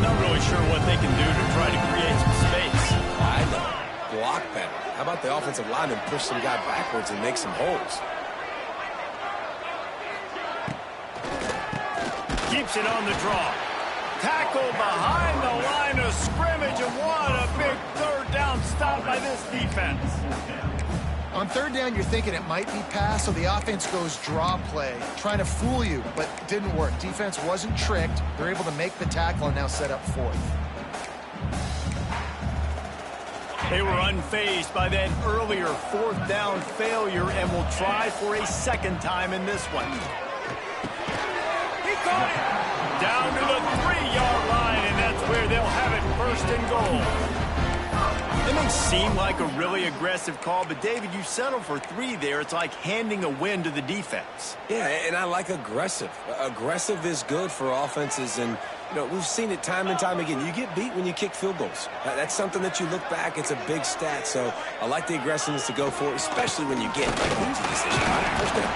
Not really sure what they can do to try to create some space. I know. Block better. How about the offensive lineman push some guy backwards and make some holes? Keeps it on the draw. Tackle behind the line of scrimmage, and what a big third down stop by this defense. On third down, you're thinking it might be pass, so the offense goes draw play, trying to fool you, but it didn't work. Defense wasn't tricked. They're able to make the tackle and now set up fourth. They were unfazed by that earlier fourth down failure and will try for a second time in this one. He caught it! Down to the 3-yard line, and that's where they'll have it, first and goal. They may seem like a really aggressive call, but David, you settled for 3 there. It's like handing a win to the defense. Yeah, and I like aggressive. Aggressive is good for offenses, and we've seen it time and time again. You get beat when you kick field goals. That's something that you look back, it's a big stat. So I like the aggressiveness to go for it, especially when you get an easy decision. First down.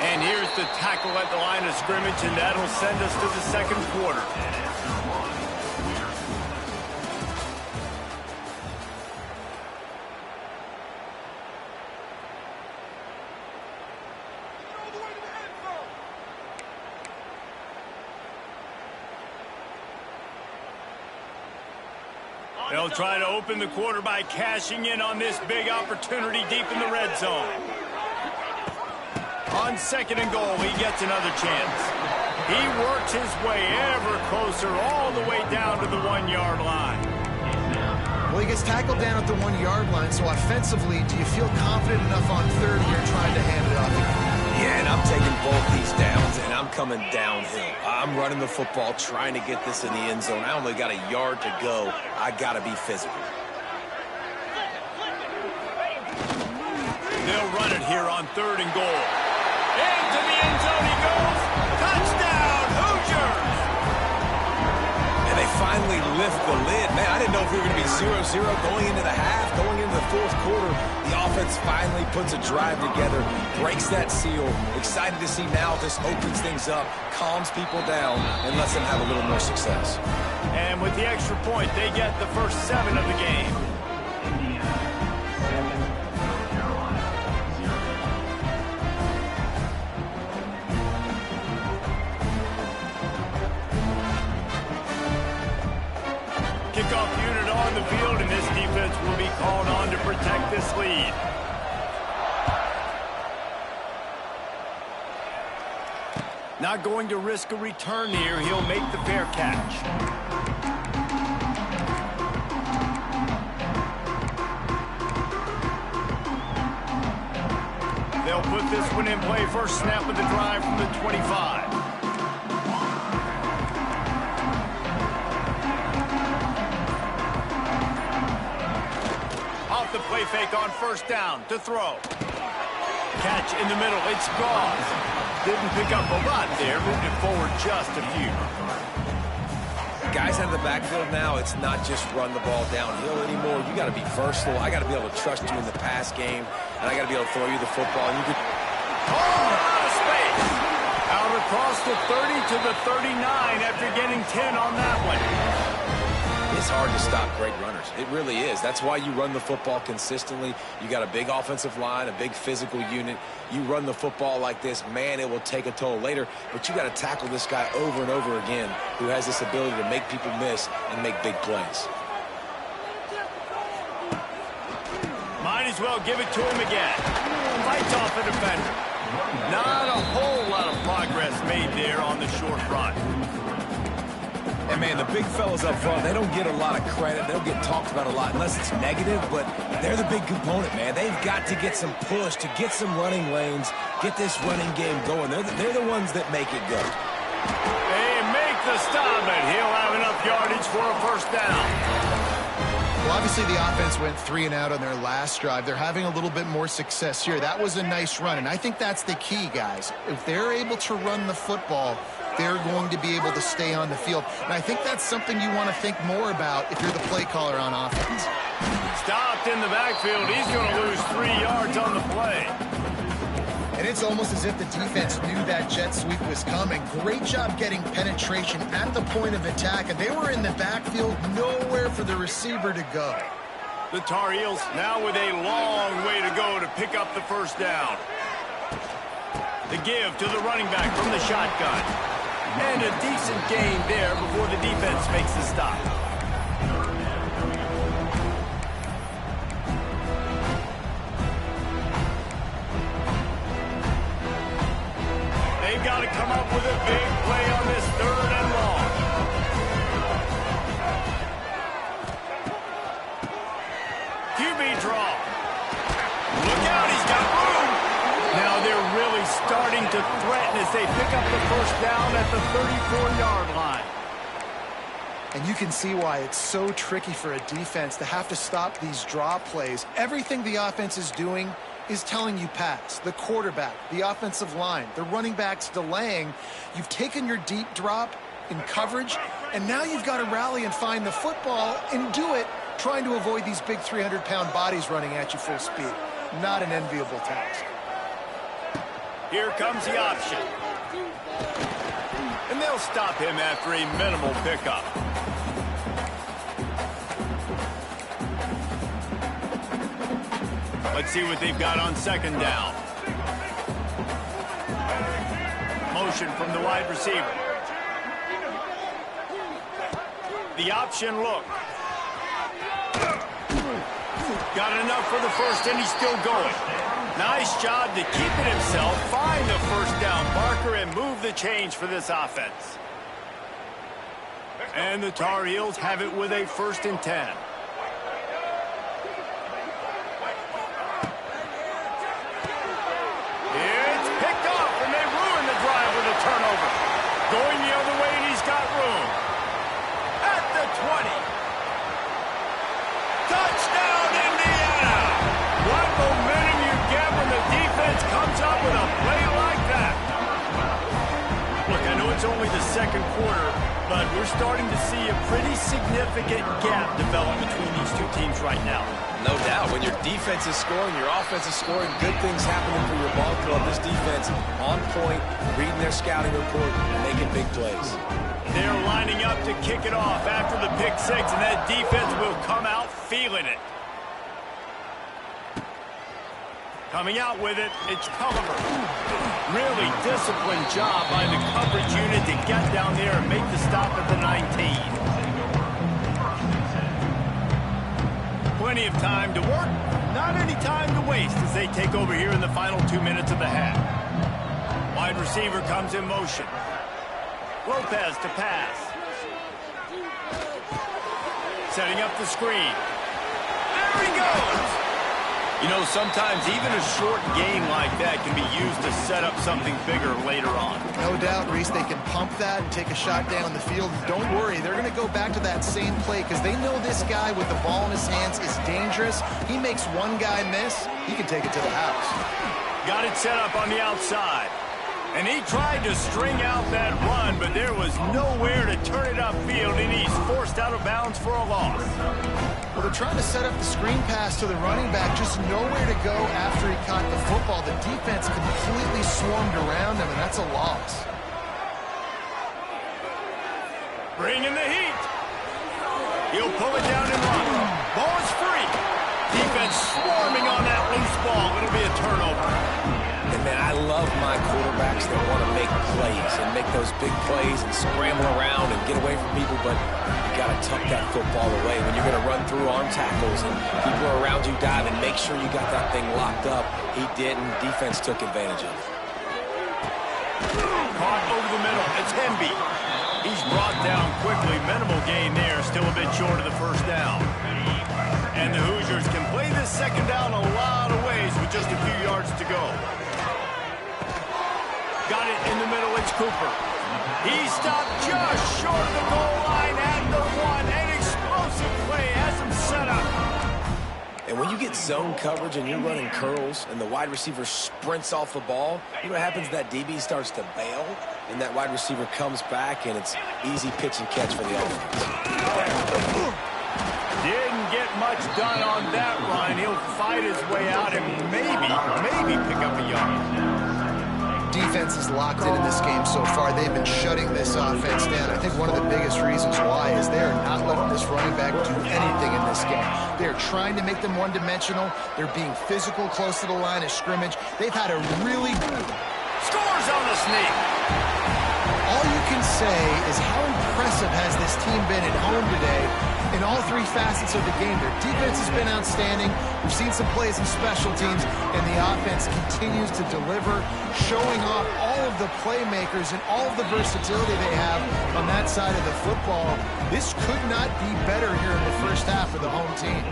And here's the tackle at the line of scrimmage, and that'll send us to the second quarter. They'll try to open the quarter by cashing in on this big opportunity deep in the red zone. On second and goal, he gets another chance. He works his way ever closer all the way down to the 1-yard line. Well, he gets tackled down at the 1-yard line, so offensively, do you feel confident enough on third here trying to hand it off? Yeah, and I'm taking both these downs, and I'm coming downhill. I'm running the football, trying to get this in the end zone. I only got a yard to go. I got to be physical. They'll run it here on third and goal. Into the end zone he goes. Touchdown, Hoosiers! And they finally lift the lid. Man, I didn't know if we were going to be 0-0 going into the half, going into the fourth quarter. The offense finally puts a drive together, breaks that seal. Excited to see now this opens things up, calms people down, and lets them have a little more success. And with the extra point, they get the first 7 of the game. Kickoff unit on the field, and this defense will be called on to protect this lead. Not going to risk a return here. He'll make the fair catch. They'll put this one in play. First snap of the drive from the 25. Off the play fake on first down to throw. Catch in the middle. It's gone. Didn't pick up a lot there. Moved it forward just a few. Guys out of the backfield now, it's not just run the ball downhill anymore. You got to be versatile. I got to be able to trust you in the pass game, and I got to be able to throw you the football. And you could... Out of space. Out across the 30 to the 39 after getting 10 on that one. It's hard to stop great runners. It really is. That's why you run the football consistently. You got a big offensive line, a big physical unit. You run the football like this, man, it will take a toll later. But you got to tackle this guy over and over again who has this ability to make people miss and make big plays. Might as well give it to him again. Fights off a defender. Not a whole lot of progress made there on the short run. And, man, the big fellas up front, they don't get a lot of credit. They don't get talked about a lot unless it's negative, but they're the big component, man. They've got to get some push, to get some running lanes, get this running game going. They're the ones that make it go. They make the stop, and he'll have enough yardage for a first down. Well, obviously the offense went 3 and out on their last drive. They're having a little bit more success here. That was a nice run, and I think that's the key, guys. If they're able to run the football, they're going to be able to stay on the field. And I think that's something you want to think more about if you're the play caller on offense. Stopped in the backfield. He's going to lose 3 yards on the play. And it's almost as if the defense knew that jet sweep was coming. Great job getting penetration at the point of attack, and they were in the backfield, nowhere for the receiver to go. The Tar Heels now with a long way to go to pick up the first down. The give to the running back from the shotgun. And a decent gain there before the defense makes the stop. They've got to come up with a big play on this third and long. QB draw. Look out, he's got room. Now they're really starting to threaten as they pick up the first down at the 34-yard line. And you can see why it's so tricky for a defense to have to stop these draw plays. Everything the offense is doing is telling you pass. The quarterback, the offensive line, the running backs delaying. You've taken your deep drop in coverage, and now you've got to rally and find the football and do it trying to avoid these big 300-pound bodies running at you full speed. Not an enviable task. Here comes the option. And they'll stop him after a minimal pickup. Let's see what they've got on second down. Motion from the wide receiver. The option look. Got enough for the first, and he's still going. Nice job to keep it himself, find the first down marker, and move the change for this offense. And the Tar Heels have it with a 1st and 10. It's picked off, and they ruin the drive with a turnover. Going the other way, and he's got room. At the 20. Touchdown, Indiana! What momentum you get when the defense comes up with a play like that. Look, I know it's only the second quarter, but we're starting to see a pretty significant gap develop between these two teams right now. No doubt. When your defense is scoring, your offense is scoring, good things happening for your ball club. This defense on point, reading their scouting report, and making big plays. They're lining up to kick it off after the pick six, and that defense will come out feeling it. Coming out with it, it's Culliver. Really disciplined job by the coverage unit to get down there and make the stop at the 19. Plenty of time to work, not any time to waste as they take over here in the final 2 minutes of the half. Wide receiver comes in motion. Lopez to pass. Setting up the screen. There he goes! You know, sometimes even a short game like that can be used to set up something bigger later on. No doubt, Reese, they can pump that and take a shot down the field. Don't worry, they're going to go back to that same play because they know this guy with the ball in his hands is dangerous. He makes one guy miss, he can take it to the house. Got it set up on the outside. And he tried to string out that run, but there was nowhere to turn it upfield, and he's forced out of bounds for a loss. Well, they're trying to set up the screen pass to the running back, just nowhere to go after he caught the football. The defense completely swarmed around him, and that's a loss. Bringing the heat. He'll pull it down and run. Ball is free. Defense swarming on that loose ball. It'll be a turnover. And, man, I love my quarterbacks that want to make plays and make those big plays and scramble around and get away from people, but you got to tuck that football away when you're going to run through arm tackles and people are around you diving. Make sure you got that thing locked up. He didn't. Defense took advantage of it. Caught over the middle. It's Hemby. He's brought down quickly. Minimal gain there. Still a bit short of the first down. And the Hoosiers can play this second down a lot of ways with just a few yards to go. Got it in the middle, it's Cooper. He stopped just short of the goal line at the one. An explosive play has him set up. And when you get zone coverage and you're running curls and the wide receiver sprints off the ball, you know what happens? That DB starts to bail, and that wide receiver comes back, and it's easy pitch and catch for the offense. Didn't get much done on that run. He'll fight his way out and maybe pick up a yard. Defense is locked in this game so far. They've been shutting this offense down. I think one of the biggest reasons why is they are not letting this running back do anything in this game. They're trying to make them one-dimensional. They're being physical close to the line of scrimmage. They've had a really... Scores on the sneak. All you can say is how impressive has this team been at home today in all three facets of the game. Their defense has been outstanding. We've seen some plays in special teams, and the offense continues to deliver, showing off all of the playmakers and all of the versatility they have on that side of the football. This could not be better here in the first half for the home team.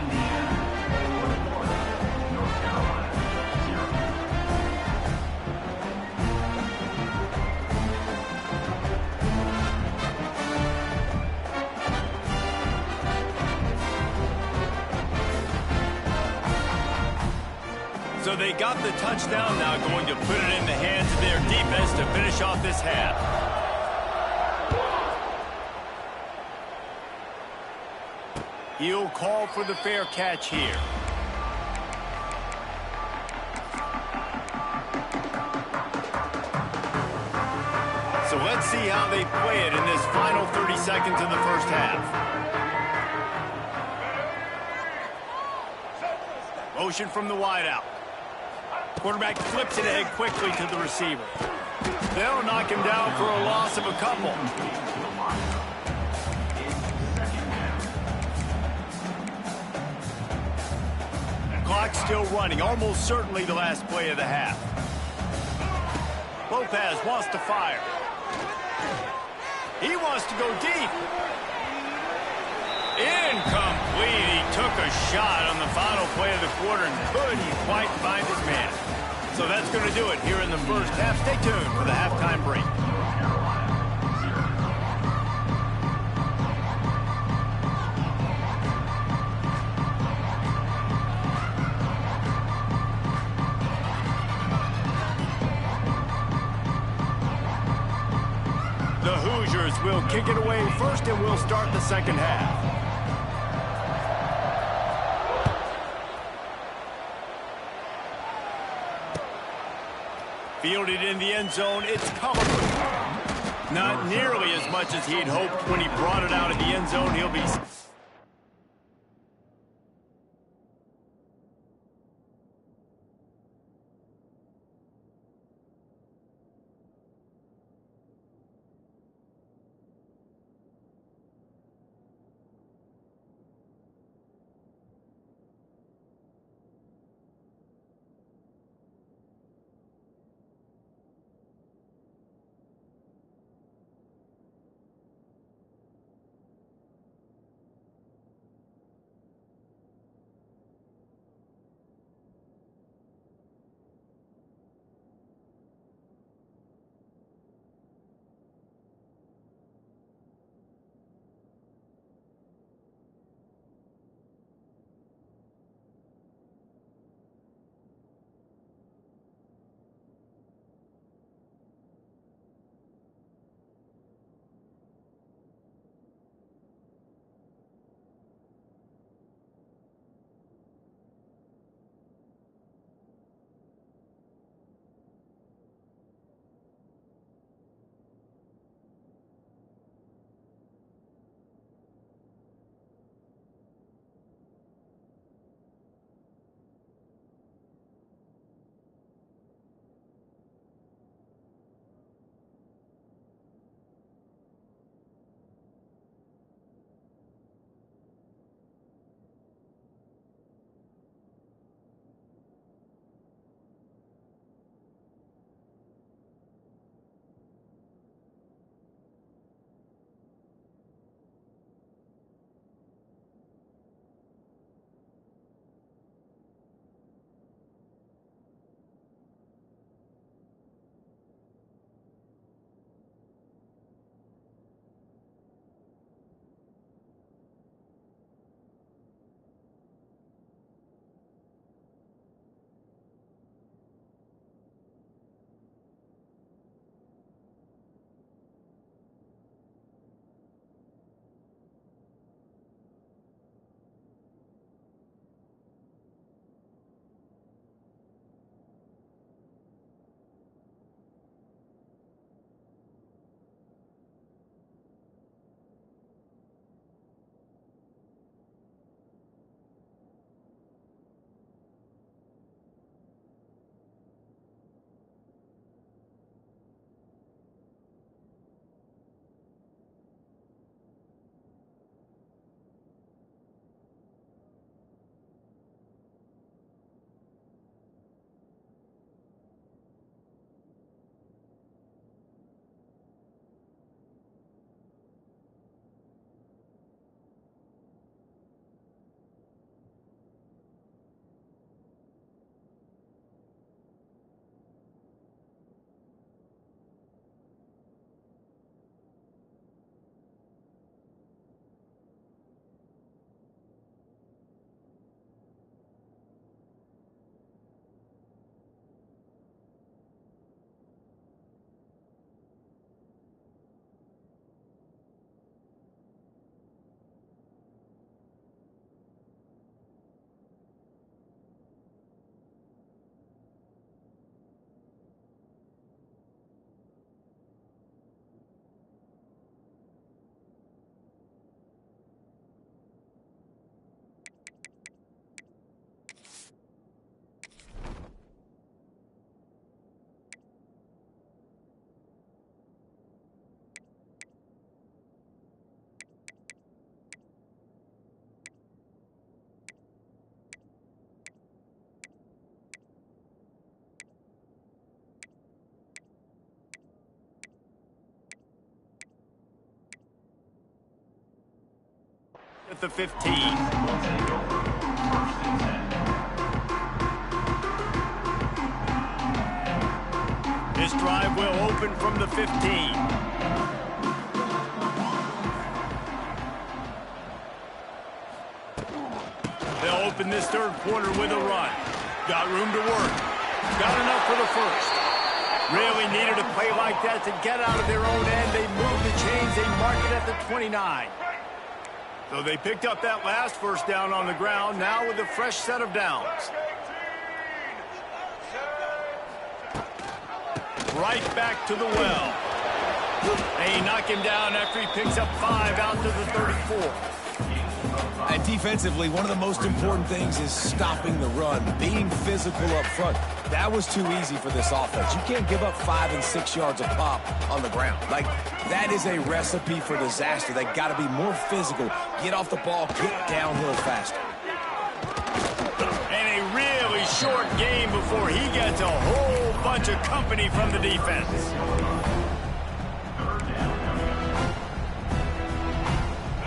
they got the touchdown, now going to put it in the hands of their defense to finish off this half. He'll call for the fair catch here. So let's see how they play it in this final 30 seconds of the first half. Motion from the wideout. Quarterback flips it ahead quickly to the receiver. They'll knock him down for a loss of a couple. Clock's still running, almost certainly the last play of the half. Lopez wants to fire. He wants to go deep. Incomplete. He took a shot on the final play of the quarter and couldn't quite find his man. So that's going to do it here in the first half. Stay tuned for the halftime break. The Hoosiers will kick it away first, and we'll start the second half. Fielded in the end zone, it's covered. Not nearly as much as he'd hoped when he brought it out of the end zone. He'll be... At the 15. This drive will open from the 15. They'll open this third quarter with a run. Got room to work. Got enough for the first. Really needed a play like that to get out of their own end. They move the chains. They mark it at the 29. So they picked up that last first down on the ground, now with a fresh set of downs. Right back to the well. They knock him down after he picks up 5 out to the 34. And defensively, one of the most important things is stopping the run, being physical up front. That was too easy for this offense. You can't give up 5 and 6 yards a pop on the ground. Like, that is a recipe for disaster. They got to be more physical, get off the ball, get downhill faster. And a really short game before he gets a whole bunch of company from the defense.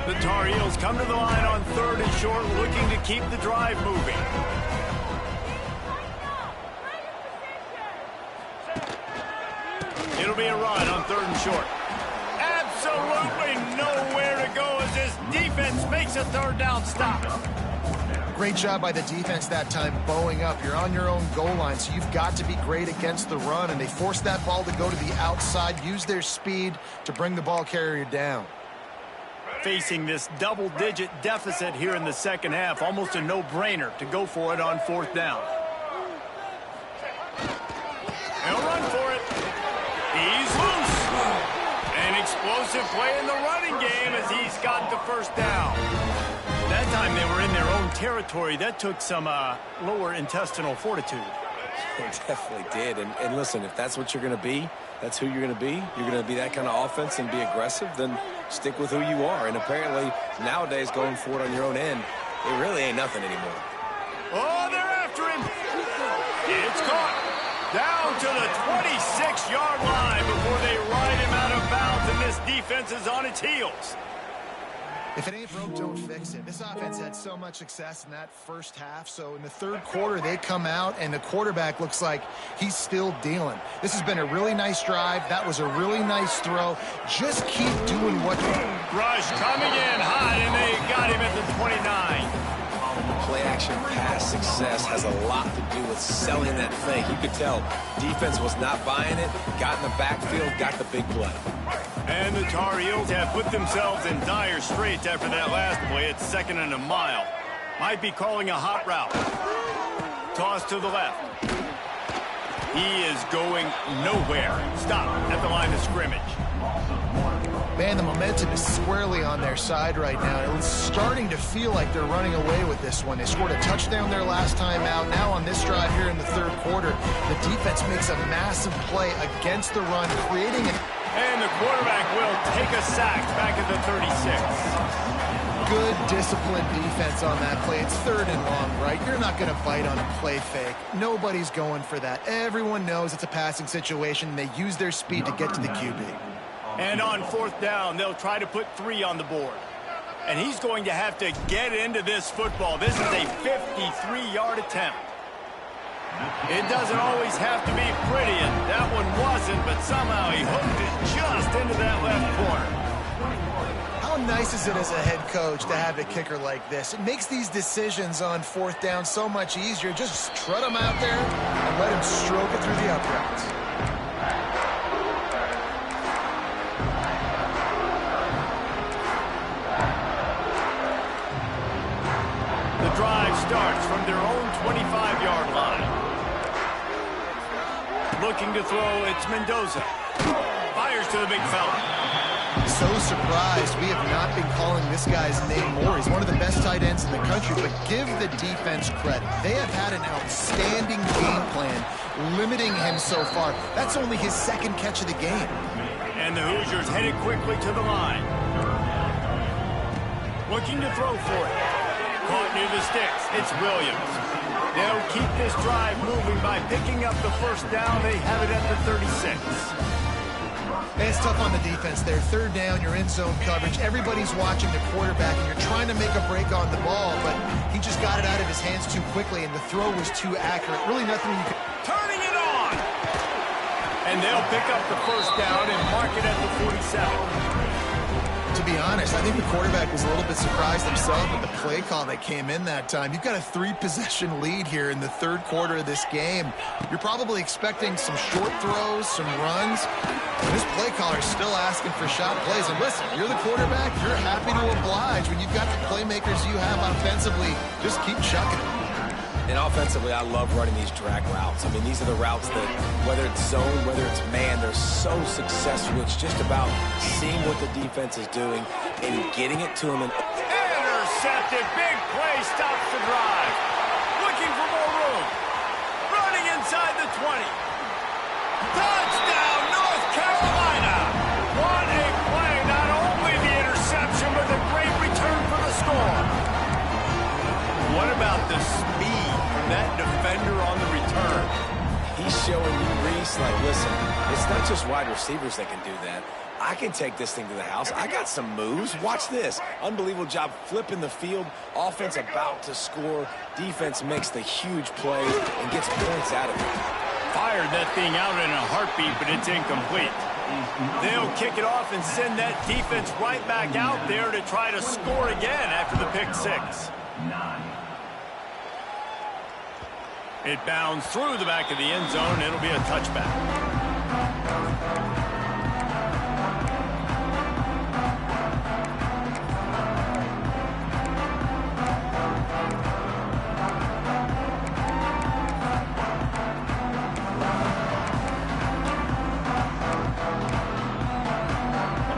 The Tar Heels come to the line on 3rd and short, looking to keep the drive moving. It'll be a run on 3rd and short. Absolutely nowhere to go as this defense makes a 3rd down stop. Great job by the defense that time, bowing up. You're on your own goal line, so you've got to be great against the run, and they forced that ball to go to the outside, use their speed to bring the ball carrier down. Facing this double-digit deficit here in the second half, almost a no-brainer to go for it on 4th down. He'll run for it. He's loose. An explosive play in the running game as he's got the first down. That time they were in their own territory. That took some lower intestinal fortitude. They definitely did. And listen, if that's what you're going to be, that's who you're going to be. You're going to be that kind of offense and be aggressive, then stick with who you are. And apparently, nowadays, going for it on your own end, it really ain't nothing anymore. Oh, they're after him. It's caught. Down to the 26-yard line before they ride him out of bounds, and this defense is on its heels. If it ain't broke, don't fix it. This offense had so much success in that first half, so in the third quarter, they come out, and the quarterback looks like he's still dealing. This has been a really nice drive. That was a really nice throw. Just keep doing what you do. Rush coming in hot, and they got him at the 29. Play-action pass success has a lot to do with selling that thing. You could tell defense was not buying it, got in the backfield, got the big play. And the Tar Heels have put themselves in dire straits after that last play. It's 2nd and a mile. Might be calling a hot route. Toss to the left. He is going nowhere. Stop at the line of scrimmage. Man, the momentum is squarely on their side right now. It's starting to feel like they're running away with this one. They scored a touchdown their last time out. Now on this drive here in the third quarter, the defense makes a massive play against the run, creating an... And the quarterback will take a sack back at the 36. Good disciplined defense on that play. It's 3rd and long, right? You're not going to bite on a play fake. Nobody's going for that. Everyone knows it's a passing situation. They use their speed to get to the QB. And on 4th down, they'll try to put 3 on the board. And he's going to have to get into this football. This is a 53-yard attempt. It doesn't always have to be pretty, and that one wasn't, but somehow he hooked it just into that left corner. How nice is it as a head coach to have a kicker like this? It makes these decisions on 4th down so much easier. Just strut him out there and let him stroke it through the uprights. The drive starts from their own 25-yard line. Looking to throw, it's Mendoza. Fires to the big fella. So surprised we have not been calling this guy's name more. He's one of the best tight ends in the country, but give the defense credit. They have had an outstanding game plan, limiting him so far. That's only his 2nd catch of the game. And the Hoosiers headed quickly to the line. Looking to throw for it. Caught near the sticks. It's Williams. They'll keep this drive moving by picking up the first down. They have it at the 36. And it's tough on the defense there. 3rd down, you're in zone coverage. Everybody's watching the quarterback, and you're trying trying to make a break on the ball, but he just got it out of his hands too quickly, and the throw was too accurate. Really nothing you could... Turning it on! And they'll pick up the first down and mark it at the 47. To be honest, I think the quarterback was a little bit surprised himself with the play call that came in that time. You've got a 3-possession lead here in the third quarter of this game. You're probably expecting some short throws, some runs. And this play caller is still asking for shot plays. And listen, you're the quarterback. You're happy to oblige. When you've got the playmakers you have offensively, just keep chucking it. And offensively, I love running these drag routes. I mean, these are the routes that, whether it's zone, whether it's man, they're so successful. It's just about seeing what the defense is doing and getting it to them. Intercepted. Big play stops the drive. Looking for more room. Running inside the 20. Touchdown, North Carolina. What a play. Not only the interception, but the great return for the score. What about the speed from that defender on the return? He's showing you, Reese, like, listen, it's not just wide receivers that can do that. I can take this thing to the house. I got some moves. Watch this. Unbelievable job flipping the field. Offense about to score. Defense makes the huge play and gets points out of it. Fired that thing out in a heartbeat, but it's incomplete. They'll kick it off and send that defense right back out there to try to score again after the pick six. It bounds through the back of the end zone, and it'll be a touchback.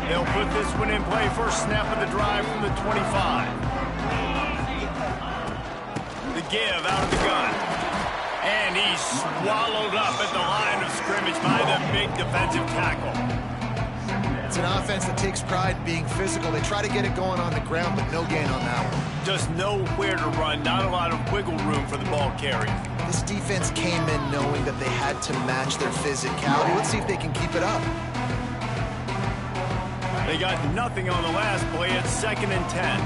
They'll put this one in play. First snap of the drive from the 25. The give out of the gun. And he's swallowed up at the line of scrimmage by the big defensive tackle. It's an offense that takes pride in being physical. They try to get it going on the ground, but no gain on that one. Just nowhere to run. Not a lot of wiggle room for the ball carrier. This defense came in knowing that they had to match their physicality. Let's see if they can keep it up. They got nothing on the last play. It's 2nd and 10.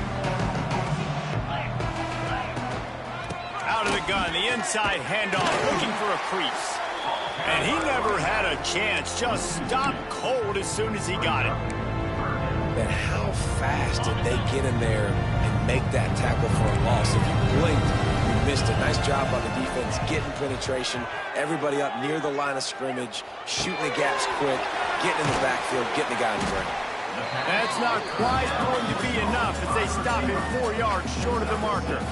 Out of the gun, the inside handoff, looking for a crease. And he never had a chance, just stopped cold as soon as he got it. Man, how fast did they get in there and make that tackle for a loss? If you blinked, you missed it. Nice job by the defense, getting penetration, everybody up near the line of scrimmage, shooting the gaps quick, getting in the backfield, getting the guy in the break. That's not quite going to be enough as they stop him 4 yards short of the marker.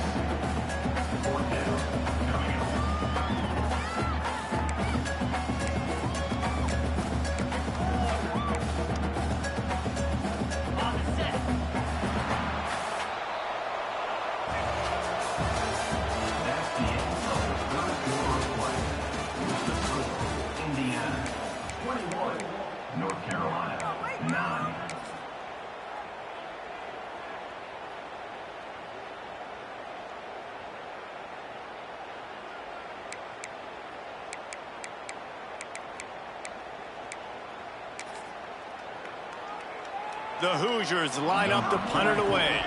The Hoosiers line up to punt it away.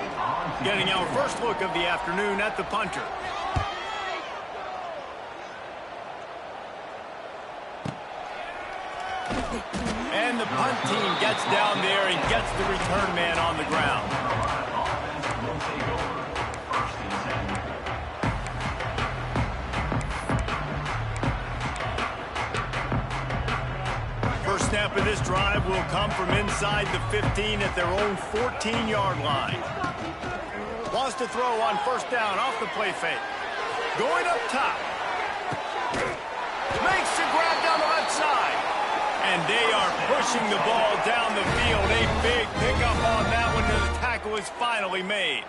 Getting our first look of the afternoon at the punter. And the punt team gets down there and gets the return man on the ground. First snap of this drive will come from inside the 15 at their own 14-yard line. Wants to throw on first down off the play fake. Going up top. Makes the grab down the left side. And they are pushing the ball down the field. A big pickup on that one, and the tackle is finally made.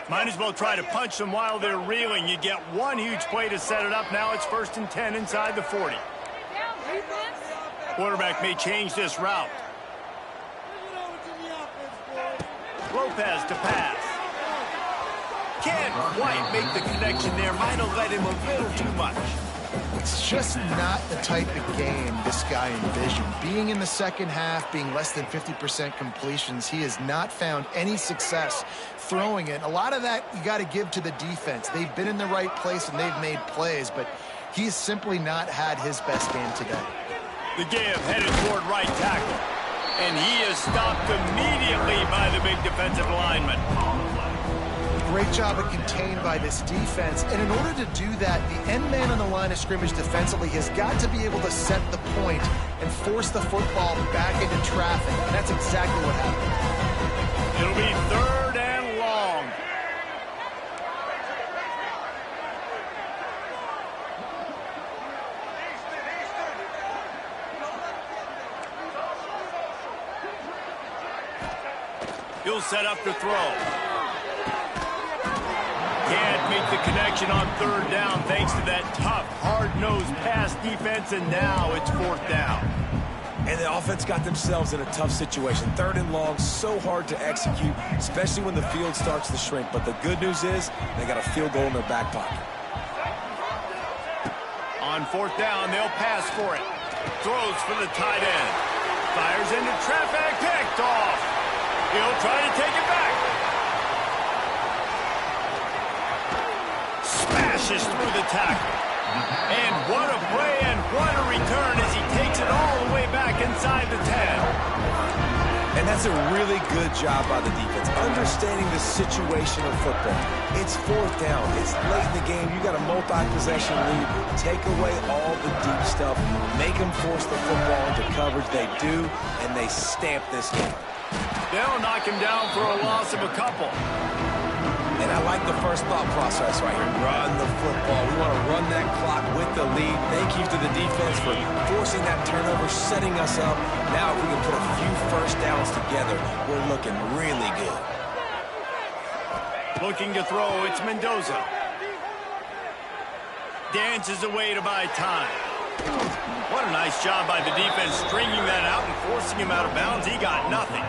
Might as well try to punch them while they're reeling. You get one huge play to set it up. Now it's 1st and 10 inside the 40. Quarterback may change this route. Lopez to pass. Can't quite make the connection there. Might have led him a little too much. It's just not the type of game this guy envisioned. Being in the second half, being less than 50% completions, he has not found any success throwing it. A lot of that you got to give to the defense. They've been in the right place and they've made plays, but he's simply not had his best game today. The give headed toward right tackle. And he is stopped immediately by the big defensive lineman. Great job of contained by this defense. And in order to do that, the end man on the line of scrimmage defensively has got to be able to set the point and force the football back into traffic. And that's exactly what happened. It'll be 3rd and long. He'll set up to throw. Can't make the connection on 3rd down thanks to that tough, hard-nosed pass defense, and now it's 4th down. And the offense got themselves in a tough situation. 3rd and long, so hard to execute, especially when the field starts to shrink. But the good news is they got a field goal in their back pocket. On 4th down, they'll pass for it. Throws for the tight end. Fires into traffic, picked off. He'll try to take it back. Smashes through the tackle. And what a play and what a return as he takes it all the way back inside the 10. And that's a really good job by the defense, understanding the situation of football. It's 4th down. It's late in the game. You got a multi-possession lead. Take away all the deep stuff. Make them force the football into coverage. They do, and they stamp this game. They'll knock him down for a loss of a couple. And I like the first thought process right here. Run the football. We want to run that clock with the lead. Thank you to the defense for forcing that turnover, setting us up. Now if we can put a few first downs together, we're looking really good. Looking to throw, it's Mendoza. Dances away to buy time. What a nice job by the defense stringing that out and forcing him out of bounds. He got nothing.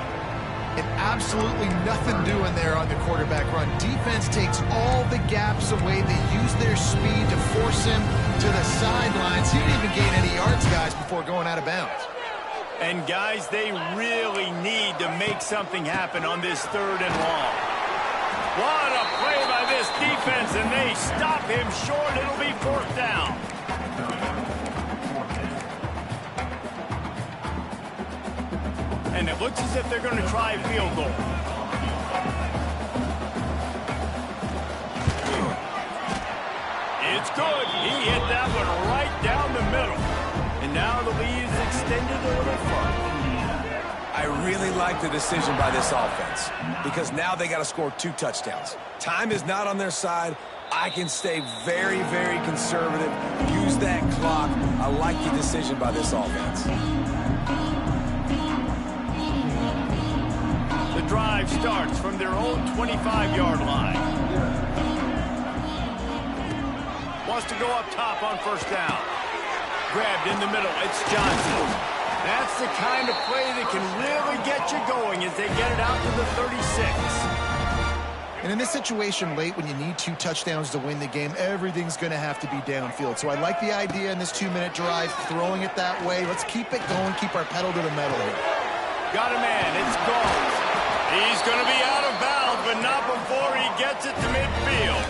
And absolutely nothing doing there on the quarterback run. Defense takes all the gaps away. They use their speed to force him to the sidelines. He didn't even gain any yards, guys, before going out of bounds. And, guys, they really need to make something happen on this 3rd and long. What a play by this defense, and they stop him short. It'll be 4th down. And it looks as if they're going to try a field goal. It's good. He hit that one right down the middle. And now the lead is extended a little further. I really like the decision by this offense because now they got to score 2 touchdowns. Time is not on their side. I can stay very, very conservative. Use that clock. I like the decision by this offense. The drive starts from their own 25-yard line. Wants to go up top on 1st down. Grabbed in the middle. It's Johnson. That's the kind of play that can really get you going as they get it out to the 36. And in this situation late when you need 2 touchdowns to win the game, everything's going to have to be downfield. So I like the idea in this 2-minute drive, throwing it that way. Let's keep it going, keep our pedal to the metal here. Got a man. It's gone. He's going to be out of bounds, but not before he gets it to midfield.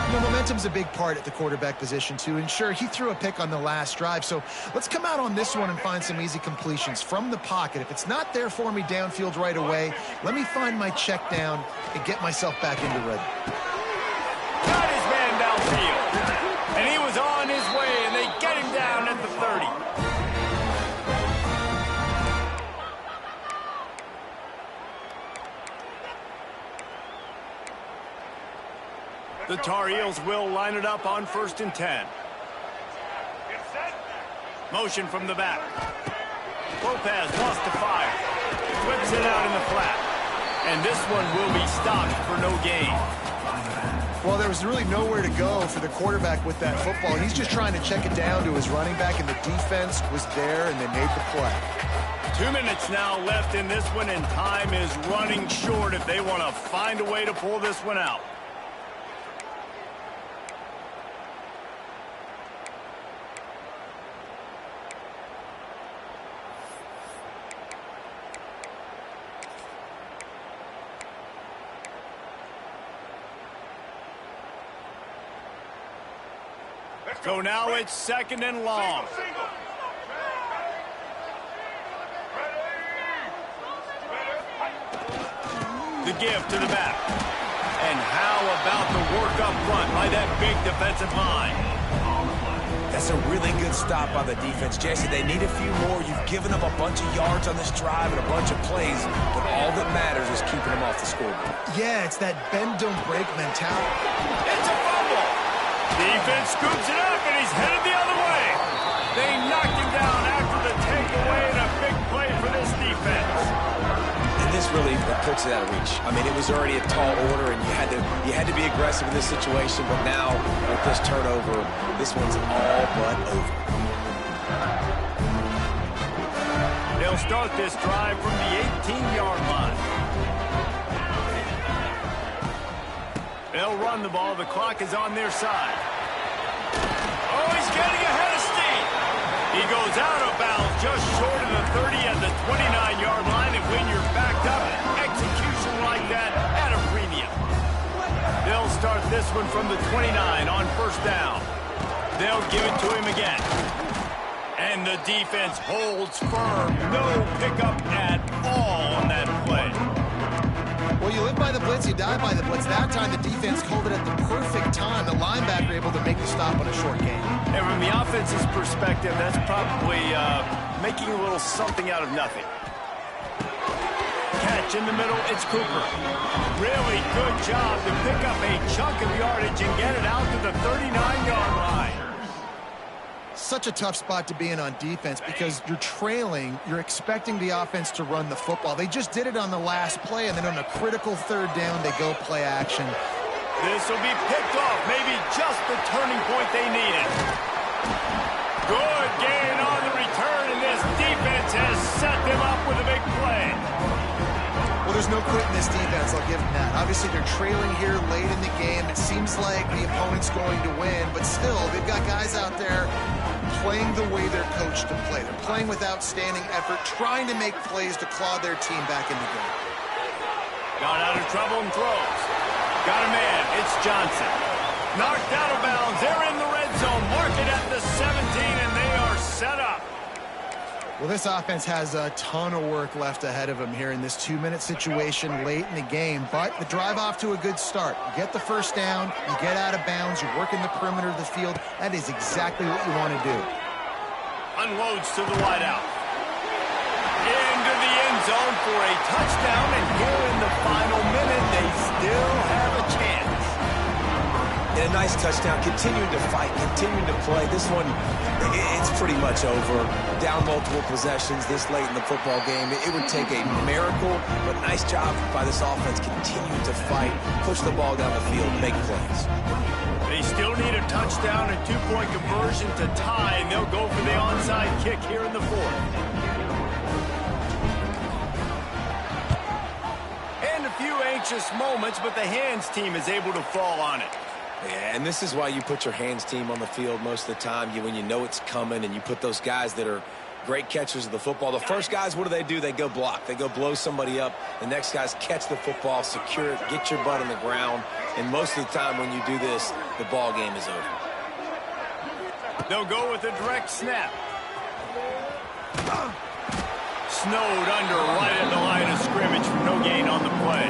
You know, momentum's a big part at the quarterback position, too. And sure, he threw a pick on the last drive. So let's come out on this one and find some easy completions from the pocket. If it's not there for me downfield right away, let me find my check down and get myself back into rhythm. Got his man downfield. And he was on his way, and they get him down at the 30. The Tar Heels will line it up on 1st and 10. Motion from the back. Lopez wants to fire. Whips it out in the flat. And this one will be stopped for no gain. Well, there was really nowhere to go for the quarterback with that football. He's just trying to check it down to his running back, and the defense was there, and they made the play. 2 minutes now left in this one, and time is running short if they want to find a way to pull this one out. So now it's 2nd and long. The give to the back. And how about the work up front by that big defensive line? That's a really good stop by the defense. Jesse, they need a few more. You've given them a bunch of yards on this drive and a bunch of plays, but all that matters is keeping them off the scoreboard. Yeah, it's that bend, don't break mentality. It's a fumble. Defense scoops it up, and he's headed the other way. They knocked him down after the takeaway, and a big play for this defense. And this really puts it out of reach. I mean, it was already a tall order, and you had to be aggressive in this situation. But now, with this turnover, this one's all but over. They'll start this drive from the 18-yard line. They'll run the ball. The clock is on their side. Oh, he's getting ahead of steam. He goes out of bounds just short of the 30 at the 29-yard line, and when you're backed up, execution like that at a premium. They'll start this one from the 29 on 1st down. They'll give it to him again. And the defense holds firm. No pickup at all on that play. Well, you live by the blitz, you die by the blitz. That time, the defense called it at the perfect time. The linebacker able to make the stop on a short gain. And from the offense's perspective, that's probably making a little something out of nothing. Catch in the middle, it's Cooper. Really good job to pick up a chunk of yardage and get it out to the 39-yard line. Such a tough spot to be in on defense because you're trailing, you're expecting the offense to run the football. They just did it on the last play, and then on a critical 3rd down, they go play action. This will be picked off, maybe just the turning point they needed. Good gain on the return, and this defense has set them up with a big play. Well, there's no quit in this defense, I'll give them that. Obviously, they're trailing here late in the game. It seems like the opponent's going to win, but still, they've got guys out there playing the way they're coached to play. They're playing with outstanding effort, trying to make plays to claw their team back in the game. Got out of trouble and throws. Got a man. It's Johnson. Knocked out of bounds. They're in the red zone. Mark it at the 17, and they are set up. Well, this offense has a ton of work left ahead of them here in this 2-minute situation late in the game, but the drive off to a good start. You get the 1st down, you get out of bounds, you're working the perimeter of the field. That is exactly what you want to do. Unloads to the wideout. Into the end zone for a touchdown, and here in the final minute, they still have a chance. And a nice touchdown, continuing to fight, continuing to play. This one, it's pretty much over. Down multiple possessions this late in the football game. It would take a miracle, but nice job by this offense continuing to fight, push the ball down the field, make plays. They still need a touchdown and 2-point conversion to tie, and they'll go for the onside kick here in the 4th. And a few anxious moments, but the hands team is able to fall on it. Yeah, and this is why you put your hands team on the field most of the time. When you know it's coming, and you put those guys that are great catchers of the football. The first guys, what do? They go block. They go blow somebody up. The next guys catch the football, secure it, get your butt on the ground. And most of the time when you do this, the ball game is over. They'll go with a direct snap. Snowed under right at the line of scrimmage for no gain on the play.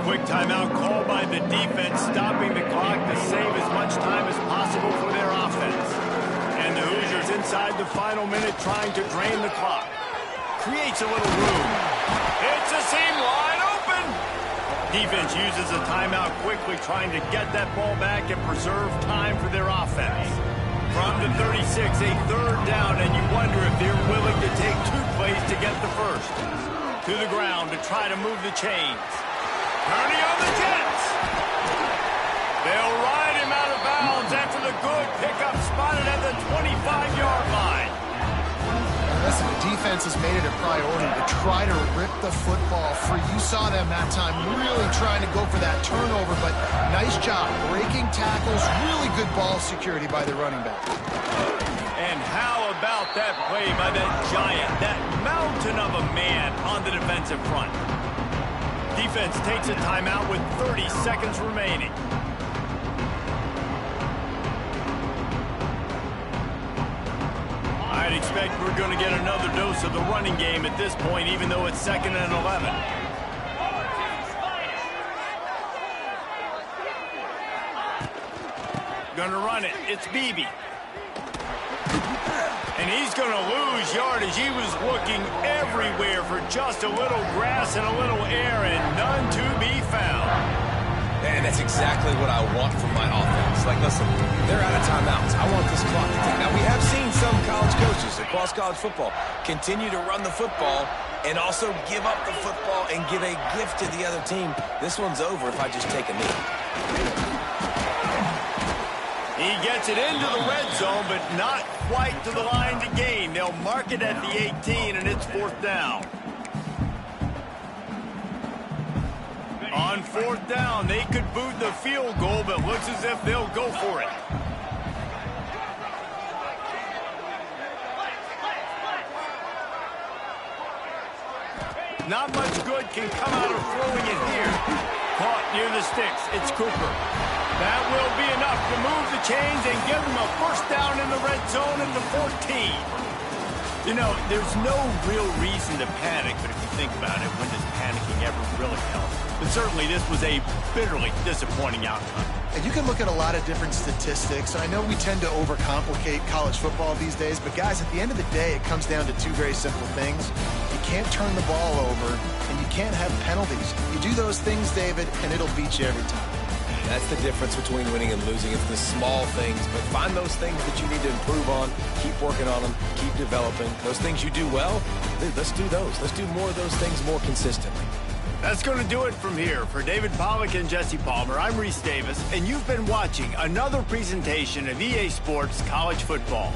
Quick timeout called by the defense, stopping the clock to save as much time as possible for their offense. And the Hoosiers inside the final minute trying to drain the clock. Creates a little room. It's a seam wide open. Defense uses a timeout quickly, trying to get that ball back and preserve time for their offense. From the 36, a 3rd down, and you wonder if they're willing to take 2 plays to get the first. To the ground to try to move the chains. Turning on the Jets. They'll ride him out of bounds after the good pickup spotted at the 25-yard line. Listen, the defense has made it a priority to try to rip the football free. You saw them that time really trying to go for that turnover, but nice job breaking tackles. Really good ball security by the running back. And how about that play by that giant, that mountain of a man on the defensive front? Defense takes a timeout with 30 seconds remaining. I'd expect we're going to get another dose of the running game at this point, even though it's 2nd and 11. Going to run it. It's Beebe. And he's going to lose yardage. He was looking everywhere for just a little grass and a little air, and none to be found. And that's exactly what I want from my offense. Like, listen, they're out of timeouts. I want this clock to tick. Now, we have seen some college coaches across college football continue to run the football and also give up the football and give a gift to the other team. This one's over if I just take a knee. He gets it into the red zone, but not quite to the line to gain. They'll mark it at the 18, and it's 4th down. On 4th down, they could boot the field goal, but looks as if they'll go for it. Not much good can come out of throwing it here. Caught near the sticks. It's Cooper. That will be enough to move the chains and give them a 1st down in the red zone at the 14. You know, there's no real reason to panic, but if you think about it, when does panicking ever really help? But certainly this was a bitterly disappointing outcome. And you can look at a lot of different statistics. I know we tend to overcomplicate college football these days, but guys, at the end of the day, it comes down to two very simple things. You can't turn the ball over, and you can't have penalties. You do those things, David, and it'll beat you every time. That's the difference between winning and losing. It's the small things, but find those things that you need to improve on, keep working on them, keep developing. Those things you do well, let's do those. Let's do more of those things more consistently. That's going to do it from here. For David Pollack and Jesse Palmer, I'm Reese Davis, and you've been watching another presentation of EA Sports College Football.